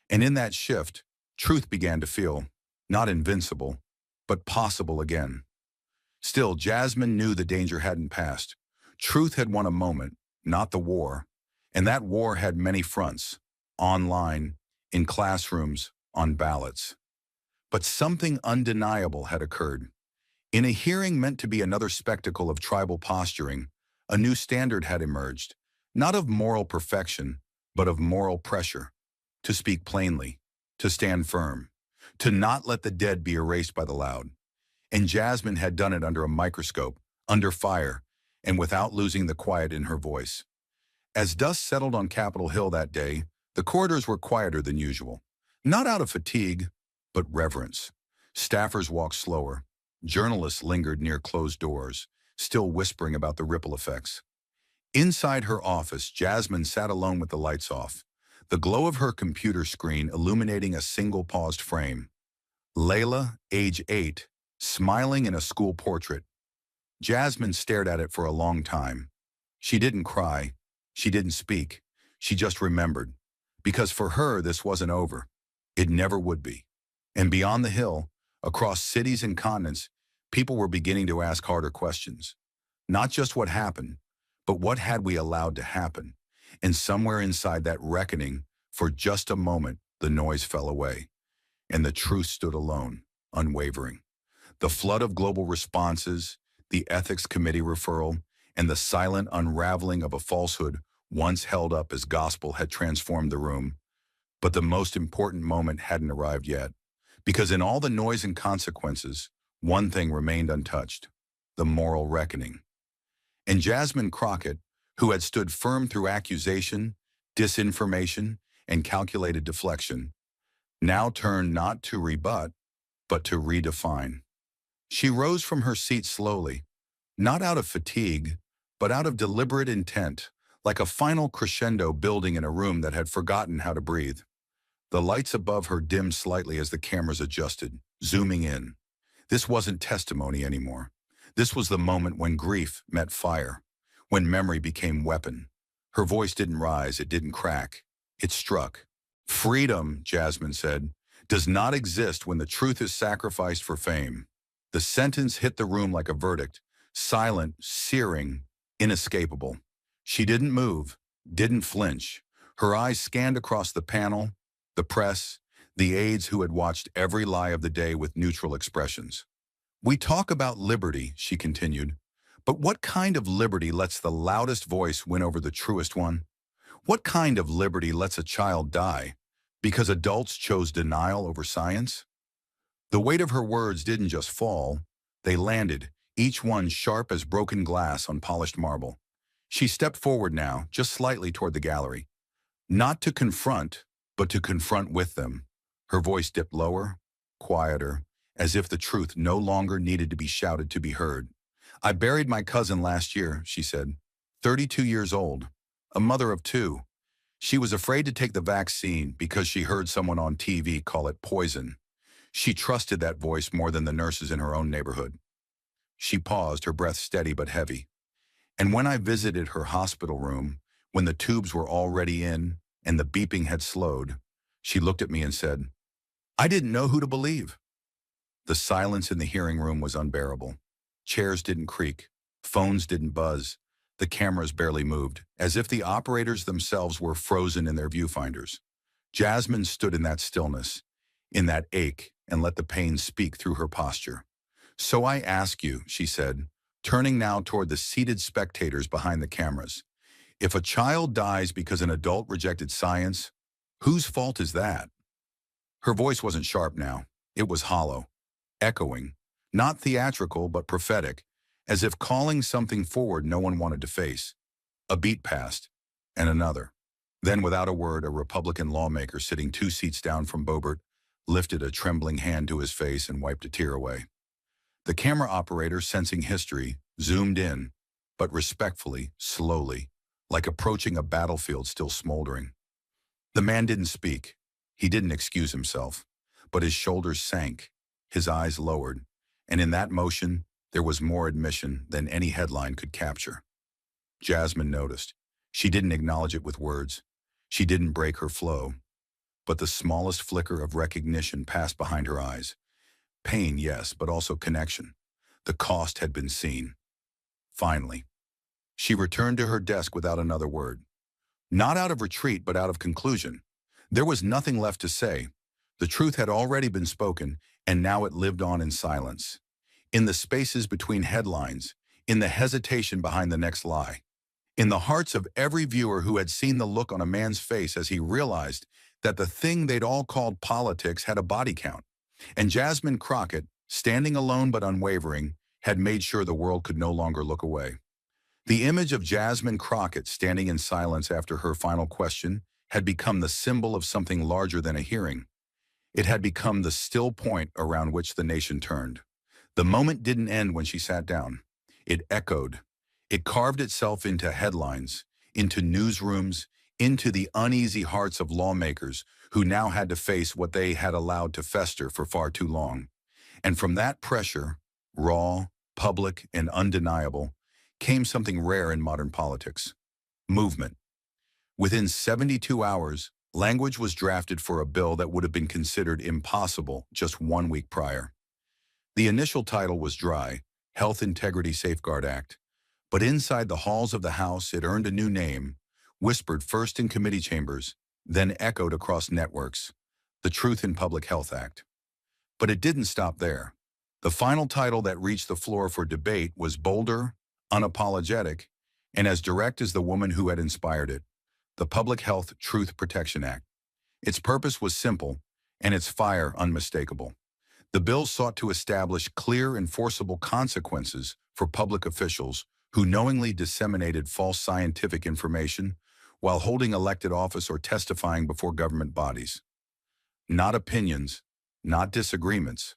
and in that shift, truth began to feel not invincible, but possible again. Still, Jasmine knew the danger hadn't passed. Truth had won a moment, not the war. And that war had many fronts, online, in classrooms, on ballots. But something undeniable had occurred. In a hearing meant to be another spectacle of tribal posturing, a new standard had emerged, not of moral perfection, but of moral pressure. To speak plainly, to stand firm, to not let the dead be erased by the loud. And Jasmine had done it under a microscope, under fire, and without losing the quiet in her voice. As dust settled on Capitol Hill that day, the corridors were quieter than usual. Not out of fatigue, but reverence. Staffers walked slower. Journalists lingered near closed doors, still whispering about the ripple effects. Inside her office, Jasmine sat alone with the lights off, the glow of her computer screen illuminating a single paused frame. Layla, age 8, smiling in a school portrait. Jasmine stared at it for a long time. She didn't cry. She didn't speak. She just remembered. Because for her, this wasn't over. It never would be. And beyond the hill, across cities and continents, people were beginning to ask harder questions. Not just what happened, but what had we allowed to happen? And somewhere inside that reckoning, for just a moment, the noise fell away. And the truth stood alone, unwavering. The flood of global responses, the ethics committee referral, and the silent unraveling of a falsehood once held up as gospel had transformed the room. But the most important moment hadn't arrived yet, because in all the noise and consequences, one thing remained untouched: the moral reckoning. And Jasmine Crockett, who had stood firm through accusation, disinformation, and calculated deflection, now turned not to rebut, but to redefine. She rose from her seat slowly, not out of fatigue, but out of deliberate intent, like a final crescendo building in a room that had forgotten how to breathe. The lights above her dimmed slightly as the cameras adjusted, zooming in. This wasn't testimony anymore. This was the moment when grief met fire, when memory became weapon. Her voice didn't rise, it didn't crack. It struck. Freedom, Jasmine said, does not exist when the truth is sacrificed for fame. The sentence hit the room like a verdict, silent, searing, inescapable. She didn't move, didn't flinch. Her eyes scanned across the panel, the press, the aides who had watched every lie of the day with neutral expressions. We talk about liberty, she continued, but what kind of liberty lets the loudest voice win over the truest one? What kind of liberty lets a child die because adults chose denial over science? The weight of her words didn't just fall, they landed, each one sharp as broken glass on polished marble. She stepped forward now, just slightly toward the gallery. Not to confront, but to confront with them. Her voice dipped lower, quieter, as if the truth no longer needed to be shouted to be heard. I buried my cousin last year, she said, 32 years old, a mother of two. She was afraid to take the vaccine because she heard someone on TV call it poison. She trusted that voice more than the nurses in her own neighborhood. She paused, her breath steady but heavy. And when I visited her hospital room, when the tubes were already in and the beeping had slowed, she looked at me and said, I didn't know who to believe. The silence in the hearing room was unbearable. Chairs didn't creak. Phones didn't buzz. The cameras barely moved, as if the operators themselves were frozen in their viewfinders. Jasmine stood in that stillness, in that ache, and let the pain speak through her posture. So I ask you, she said, turning now toward the seated spectators behind the cameras, if a child dies because an adult rejected science, whose fault is that? Her voice wasn't sharp now. It was hollow, echoing, not theatrical but prophetic, as if calling something forward no one wanted to face. A beat passed, and another. Then, without a word, a Republican lawmaker sitting 2 seats down from Boebert lifted a trembling hand to his face and wiped a tear away. The camera operator, sensing history, zoomed in, but respectfully, slowly, like approaching a battlefield still smoldering. The man didn't speak. He didn't excuse himself, but his shoulders sank, his eyes lowered, and in that motion, there was more admission than any headline could capture. Jasmine noticed. She didn't acknowledge it with words. She didn't break her flow. But the smallest flicker of recognition passed behind her eyes. Pain, yes, but also connection. The cost had been seen. Finally, she returned to her desk without another word. Not out of retreat, but out of conclusion. There was nothing left to say. The truth had already been spoken, and now it lived on in silence. In the spaces between headlines, in the hesitation behind the next lie, in the hearts of every viewer who had seen the look on a man's face as he realized that the thing they'd all called politics had a body count. And Jasmine Crockett, standing alone but unwavering, had made sure the world could no longer look away. The image of Jasmine Crockett standing in silence after her final question had become the symbol of something larger than a hearing. It had become the still point around which the nation turned. The moment didn't end when she sat down. It echoed. It carved itself into headlines, into newsrooms, into the uneasy hearts of lawmakers who now had to face what they had allowed to fester for far too long. And from that pressure, raw, public, and undeniable, came something rare in modern politics: movement. Within 72 hours, language was drafted for a bill that would have been considered impossible just 1 week prior. The initial title was dry, Health Integrity Safeguard Act, but inside the halls of the House it earned a new name, whispered first in committee chambers, then echoed across networks, the Truth in Public Health Act. But it didn't stop there. The final title that reached the floor for debate was bolder, unapologetic, and as direct as the woman who had inspired it, the Public Health Truth Protection Act. Its purpose was simple, and its fire unmistakable. The bill sought to establish clear, enforceable consequences for public officials who knowingly disseminated false scientific information while holding elected office or testifying before government bodies. Not opinions, not disagreements,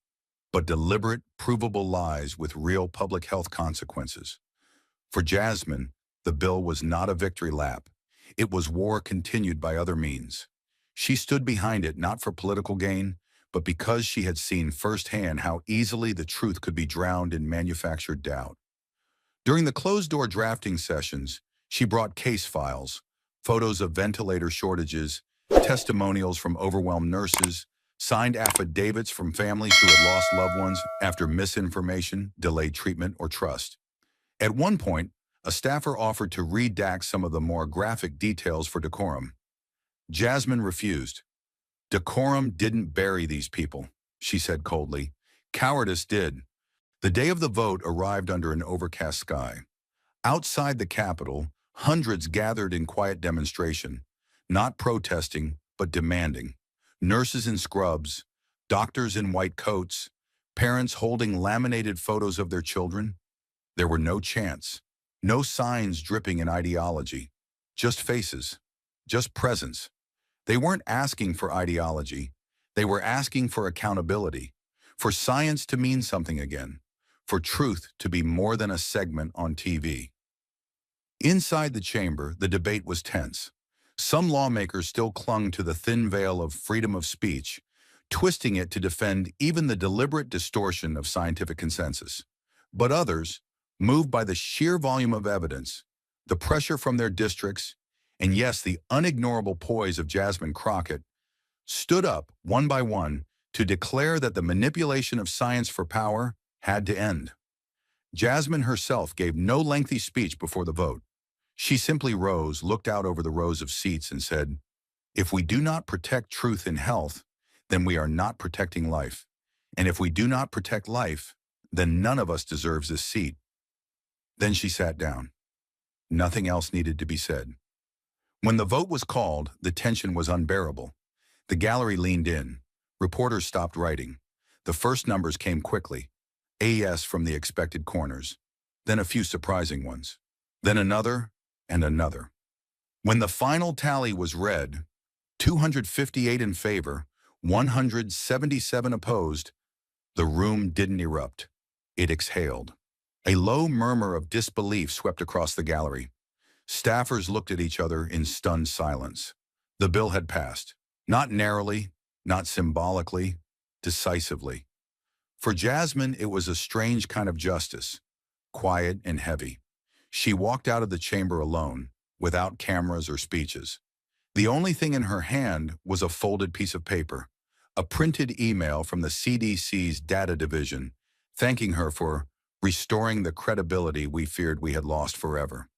but deliberate, provable lies with real public health consequences. For Jasmine, the bill was not a victory lap. It was war continued by other means. She stood behind it not for political gain, but because she had seen firsthand how easily the truth could be drowned in manufactured doubt. During the closed-door drafting sessions, she brought case files, photos of ventilator shortages, testimonials from overwhelmed nurses, signed affidavits from families who had lost loved ones after misinformation, delayed treatment, or trust. At one point, a staffer offered to redact some of the more graphic details for decorum. Jasmine refused. Decorum didn't bury these people, she said coldly. Cowardice did. The day of the vote arrived under an overcast sky. Outside the Capitol, hundreds gathered in quiet demonstration, not protesting, but demanding. Nurses in scrubs, doctors in white coats, parents holding laminated photos of their children. There were no chants, no signs dripping in ideology, just faces, just presence. They weren't asking for ideology. They were asking for accountability, for science to mean something again, for truth to be more than a segment on TV. Inside the chamber, the debate was tense. Some lawmakers still clung to the thin veil of freedom of speech, twisting it to defend even the deliberate distortion of scientific consensus. But others, moved by the sheer volume of evidence, the pressure from their districts, and yes, the unignorable poise of Jasmine Crockett, stood up one by one to declare that the manipulation of science for power had to end. Jasmine herself gave no lengthy speech before the vote. She simply rose, looked out over the rows of seats, and said, "If we do not protect truth in health, then we are not protecting life. And if we do not protect life, then none of us deserves this seat." Then she sat down. Nothing else needed to be said. When the vote was called, the tension was unbearable. The gallery leaned in. Reporters stopped writing. The first numbers came quickly. AES from the expected corners. Then a few surprising ones. Then another and another. When the final tally was read, 258 in favor, 177 opposed, the room didn't erupt. It exhaled. A low murmur of disbelief swept across the gallery. Staffers looked at each other in stunned silence. The bill had passed. Not narrowly, not symbolically, decisively. For Jasmine, it was a strange kind of justice, quiet and heavy. She walked out of the chamber alone, without cameras or speeches. The only thing in her hand was a folded piece of paper, a printed email from the CDC's data division, thanking her for restoring the credibility we feared we had lost forever.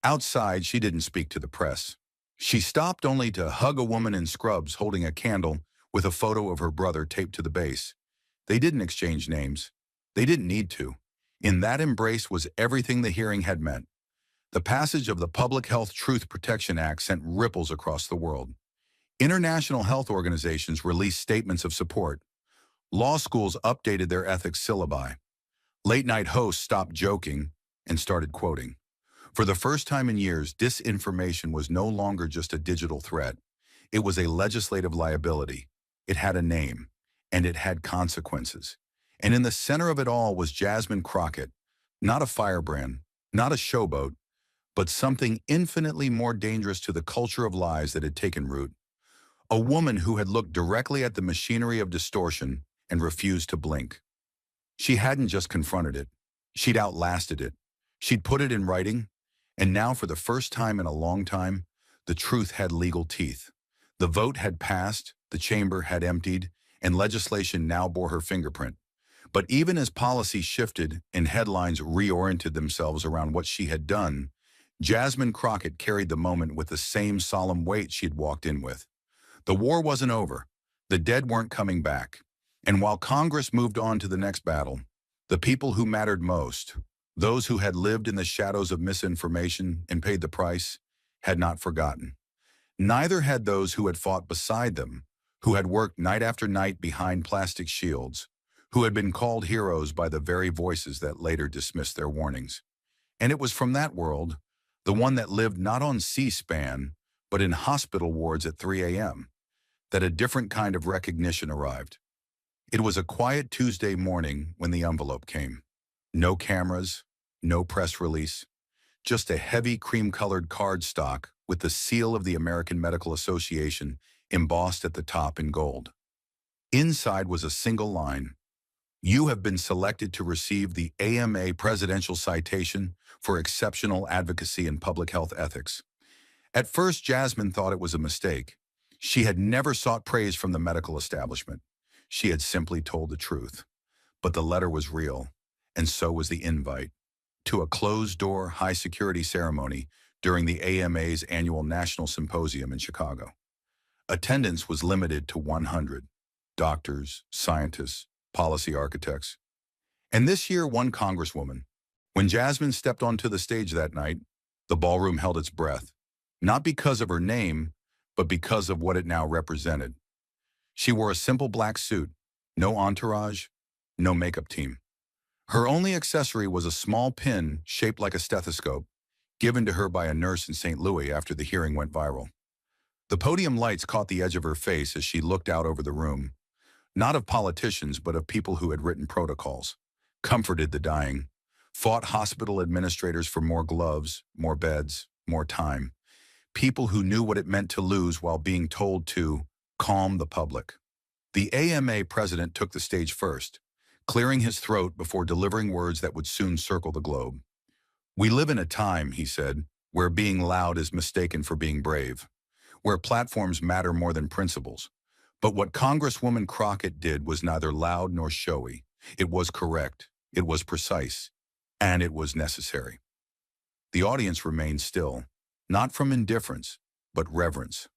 Outside, she didn't speak to the press. She stopped only to hug a woman in scrubs holding a candle with a photo of her brother taped to the base. They didn't exchange names. They didn't need to. In that embrace was everything the hearing had meant. The passage of the Public Health Truth Protection Act sent ripples across the world. International health organizations released statements of support. Law schools updated their ethics syllabi. Late-night hosts stopped joking and started quoting. For the first time in years, disinformation was no longer just a digital threat. It was a legislative liability. It had a name, and it had consequences. And in the center of it all was Jasmine Crockett, not a firebrand, not a showboat, but something infinitely more dangerous to the culture of lies that had taken root. A woman who had looked directly at the machinery of distortion and refused to blink. She hadn't just confronted it. She'd outlasted it. She'd put it in writing, and now for the first time in a long time, the truth had legal teeth. The vote had passed, the chamber had emptied, and legislation now bore her fingerprint. But even as policy shifted and headlines reoriented themselves around what she had done, Jasmine Crockett carried the moment with the same solemn weight she had walked in with. The war wasn't over. The dead weren't coming back. And while Congress moved on to the next battle, the people who mattered most, those who had lived in the shadows of misinformation and paid the price, had not forgotten. Neither had those who had fought beside them, who had worked night after night behind plastic shields, who had been called heroes by the very voices that later dismissed their warnings. And it was from that world, the one that lived not on C-SPAN, but in hospital wards at 3 a.m., that a different kind of recognition arrived. It was a quiet Tuesday morning when the envelope came. No cameras, no press release, just a heavy cream-colored cardstock with the seal of the American Medical Association embossed at the top in gold. Inside was a single line: "You have been selected to receive the AMA Presidential Citation for exceptional advocacy in public health ethics." At first, Jasmine thought it was a mistake. She had never sought praise from the medical establishment. She had simply told the truth. But the letter was real, and so was the invite, to a closed-door, high-security ceremony during the AMA's annual National Symposium in Chicago. Attendance was limited to 100: doctors, scientists, policy architects, and this year one congresswoman. When Jasmine stepped onto the stage that night, the ballroom held its breath, not because of her name, but because of what it now represented. She wore a simple black suit, no entourage, no makeup team. Her only accessory was a small pin shaped like a stethoscope, given to her by a nurse in St. Louis after the hearing went viral. The podium lights caught the edge of her face as she looked out over the room, not of politicians, but of people who had written protocols, comforted the dying, fought hospital administrators for more gloves, more beds, more time, people who knew what it meant to lose while being told to calm the public. The AMA president took the stage first, clearing his throat before delivering words that would soon circle the globe. "We live in a time," he said, "where being loud is mistaken for being brave, where platforms matter more than principles. But what Congresswoman Crockett did was neither loud nor showy. It was correct, it was precise, and it was necessary." The audience remained still, not from indifference, but reverence.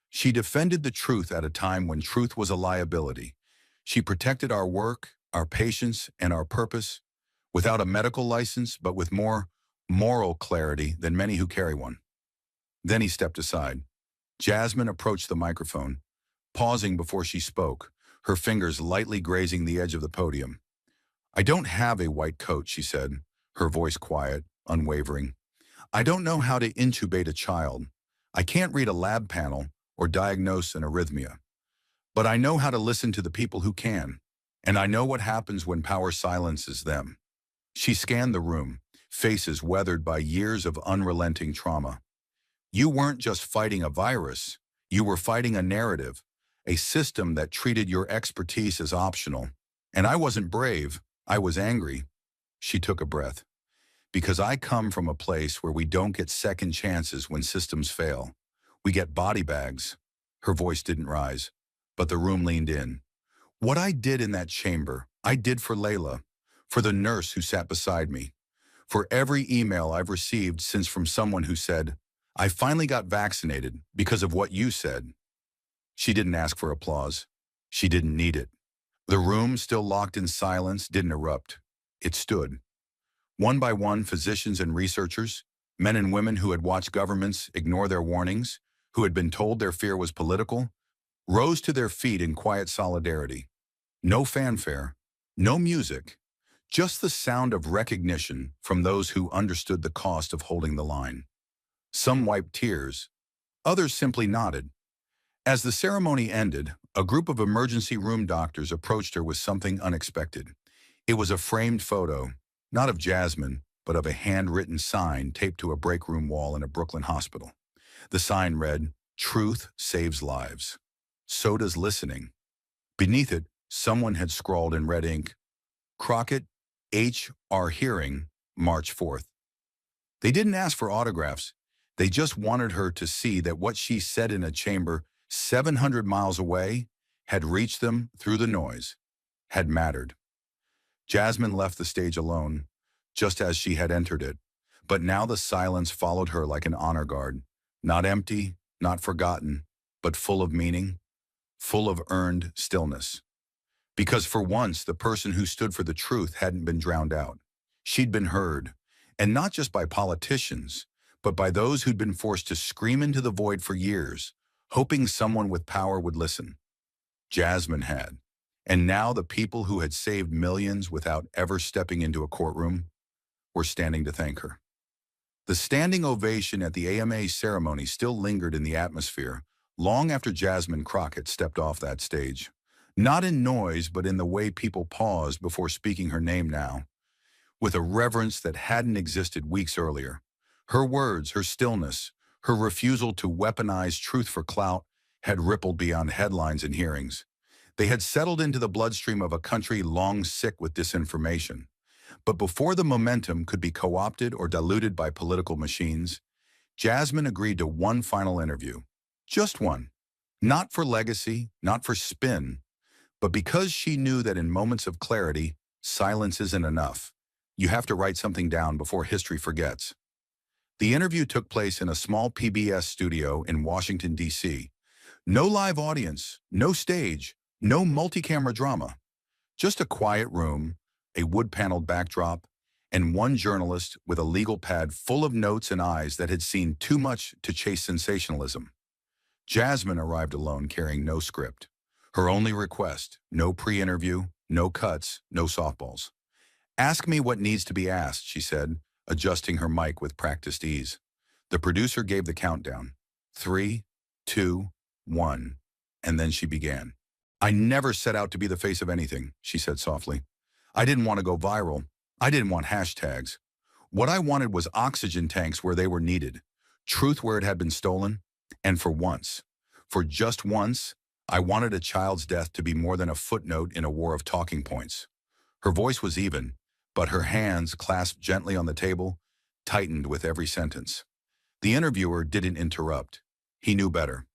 She defended the truth at a time when truth was a liability. She protected our work, our patients, and our purpose, without a medical license, but with more moral clarity than many who carry one. Then he stepped aside. Jasmine approached the microphone, pausing before she spoke, her fingers lightly grazing the edge of the podium. "I don't have a white coat," she said, her voice quiet, unwavering. "I don't know how to intubate a child. I can't read a lab panel or diagnose an arrhythmia. But I know how to listen to the people who can, and I know what happens when power silences them." She scanned the room, faces weathered by years of unrelenting trauma. "You weren't just fighting a virus, you were fighting a narrative, a system that treated your expertise as optional. And I wasn't brave, I was angry." She took a breath. "Because I come from a place where we don't get second chances when systems fail. We get body bags." Her voice didn't rise, but the room leaned in. "What I did in that chamber, I did for Layla, for the nurse who sat beside me, for every email I've received since from someone who said, 'I finally got vaccinated because of what you said.'" She didn't ask for applause. She didn't need it. The room, still locked in silence, didn't erupt. It stood. One by one, physicians and researchers, men and women who had watched governments ignore their warnings, who had been told their fear was political, rose to their feet in quiet solidarity. No fanfare, no music, just the sound of recognition from those who understood the cost of holding the line. Some wiped tears, others simply nodded. As the ceremony ended, a group of emergency room doctors approached her with something unexpected. It was a framed photo, not of Jasmine, but of a handwritten sign taped to a break room wall in a Brooklyn hospital. The sign read, "Truth saves lives. So does listening." Beneath it, someone had scrawled in red ink, "Crockett, H.R. hearing, March 4th. They didn't ask for autographs. They just wanted her to see that what she said in a chamber 700 miles away had reached them through the noise, had mattered. Jasmine left the stage alone, just as she had entered it, but now the silence followed her like an honor guard, not empty, not forgotten, but full of meaning, full of earned stillness. Because for once, the person who stood for the truth hadn't been drowned out. She'd been heard, and not just by politicians, but by those who'd been forced to scream into the void for years, hoping someone with power would listen. Jasmine had. And now the people who had saved millions without ever stepping into a courtroom were standing to thank her. The standing ovation at the AMA ceremony still lingered in the atmosphere long after Jasmine Crockett stepped off that stage. Not in noise, but in the way people paused before speaking her name now, with a reverence that hadn't existed weeks earlier. Her words, her stillness, her refusal to weaponize truth for clout had rippled beyond headlines and hearings. They had settled into the bloodstream of a country long sick with disinformation. But before the momentum could be co-opted or diluted by political machines, Jasmine agreed to one final interview. Just one. Not for legacy, not for spin, but because she knew that in moments of clarity, silence isn't enough. You have to write something down before history forgets. The interview took place in a small PBS studio in Washington, D.C. No live audience, no stage, no multi-camera drama. Just a quiet room, a wood-paneled backdrop, and one journalist with a legal pad full of notes and eyes that had seen too much to chase sensationalism. Jasmine arrived alone, carrying no script. Her only request: no pre-interview, no cuts, no softballs. "Ask me what needs to be asked," she said, adjusting her mic with practiced ease. The producer gave the countdown. 3, 2, 1. And then she began. "I never set out to be the face of anything," she said softly. "I didn't want to go viral. I didn't want hashtags. What I wanted was oxygen tanks where they were needed, truth where it had been stolen, and for once, for just once, I wanted a child's death to be more than a footnote in a war of talking points." Her voice was even, but her hands, clasped gently on the table, tightened with every sentence. The interviewer didn't interrupt. He knew better.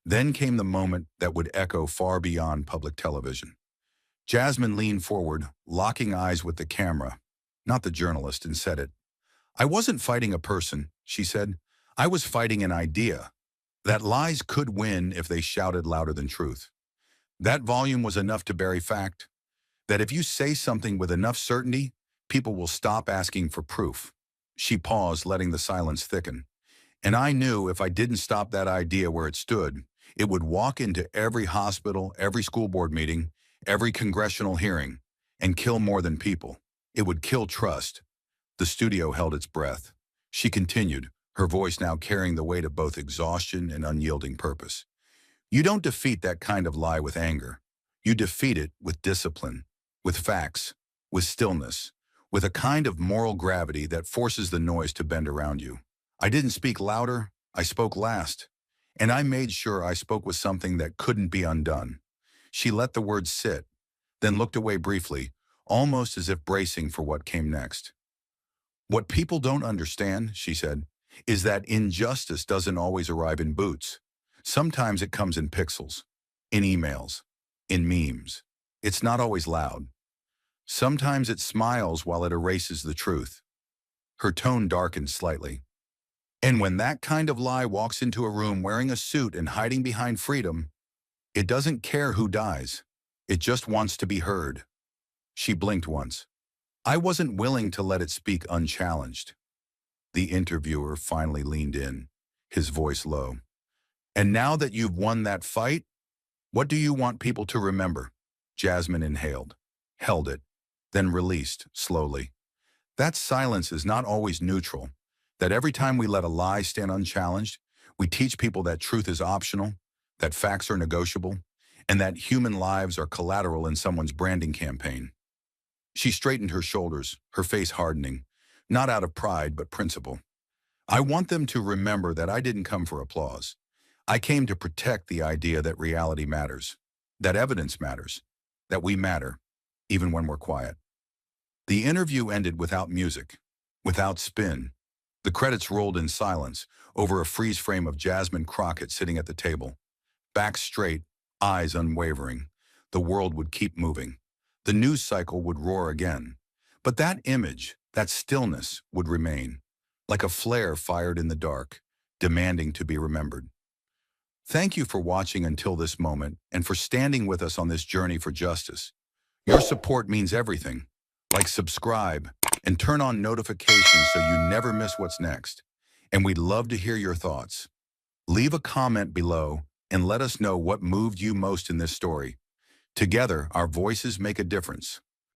Then came the moment that would echo far beyond public television. Jasmine leaned forward, locking eyes with the camera, not the journalist, and said it. "I wasn't fighting a person," she said. "I was fighting an idea. That lies could win if they shouted louder than truth. That volume was enough to bury fact. That if you say something with enough certainty, people will stop asking for proof." She paused, letting the silence thicken. "And I knew if I didn't stop that idea where it stood, it would walk into every hospital, every school board meeting, every congressional hearing, and kill more than people. It would kill trust." The studio held its breath. She continued, her voice now carrying the weight of both exhaustion and unyielding purpose. "You don't defeat that kind of lie with anger. You defeat it with discipline, with facts, with stillness, with a kind of moral gravity that forces the noise to bend around you. I didn't speak louder, I spoke last. And I made sure I spoke with something that couldn't be undone." She let the words sit, then looked away briefly, almost as if bracing for what came next. "What people don't understand," she said, "is that injustice doesn't always arrive in boots. Sometimes it comes in pixels, in emails, in memes. It's not always loud. Sometimes it smiles while it erases the truth." Her tone darkened slightly. "And when that kind of lie walks into a room wearing a suit and hiding behind freedom, it doesn't care who dies. It just wants to be heard." She blinked once. "I wasn't willing to let it speak unchallenged." The interviewer finally leaned in, his voice low. "And now that you've won that fight, what do you want people to remember?" Jasmine inhaled, held it, then released slowly. "That silence is not always neutral. That every time we let a lie stand unchallenged, we teach people that truth is optional, that facts are negotiable, and that human lives are collateral in someone's branding campaign." She straightened her shoulders, her face hardening, not out of pride but principle. "I want them to remember that I didn't come for applause. I came to protect the idea that reality matters, that evidence matters, that we matter, even when we're quiet." The interview ended without music, without spin. The credits rolled in silence over a freeze frame of Jasmine Crockett sitting at the table. Back straight, eyes unwavering. The world would keep moving. The news cycle would roar again. But that image, that stillness, would remain, like a flare fired in the dark, demanding to be remembered. Thank you for watching until this moment and for standing with us on this journey for justice. Your support means everything. Like, subscribe, and turn on notifications so you never miss what's next. And we'd love to hear your thoughts. Leave a comment below and let us know what moved you most in this story. Together, our voices make a difference.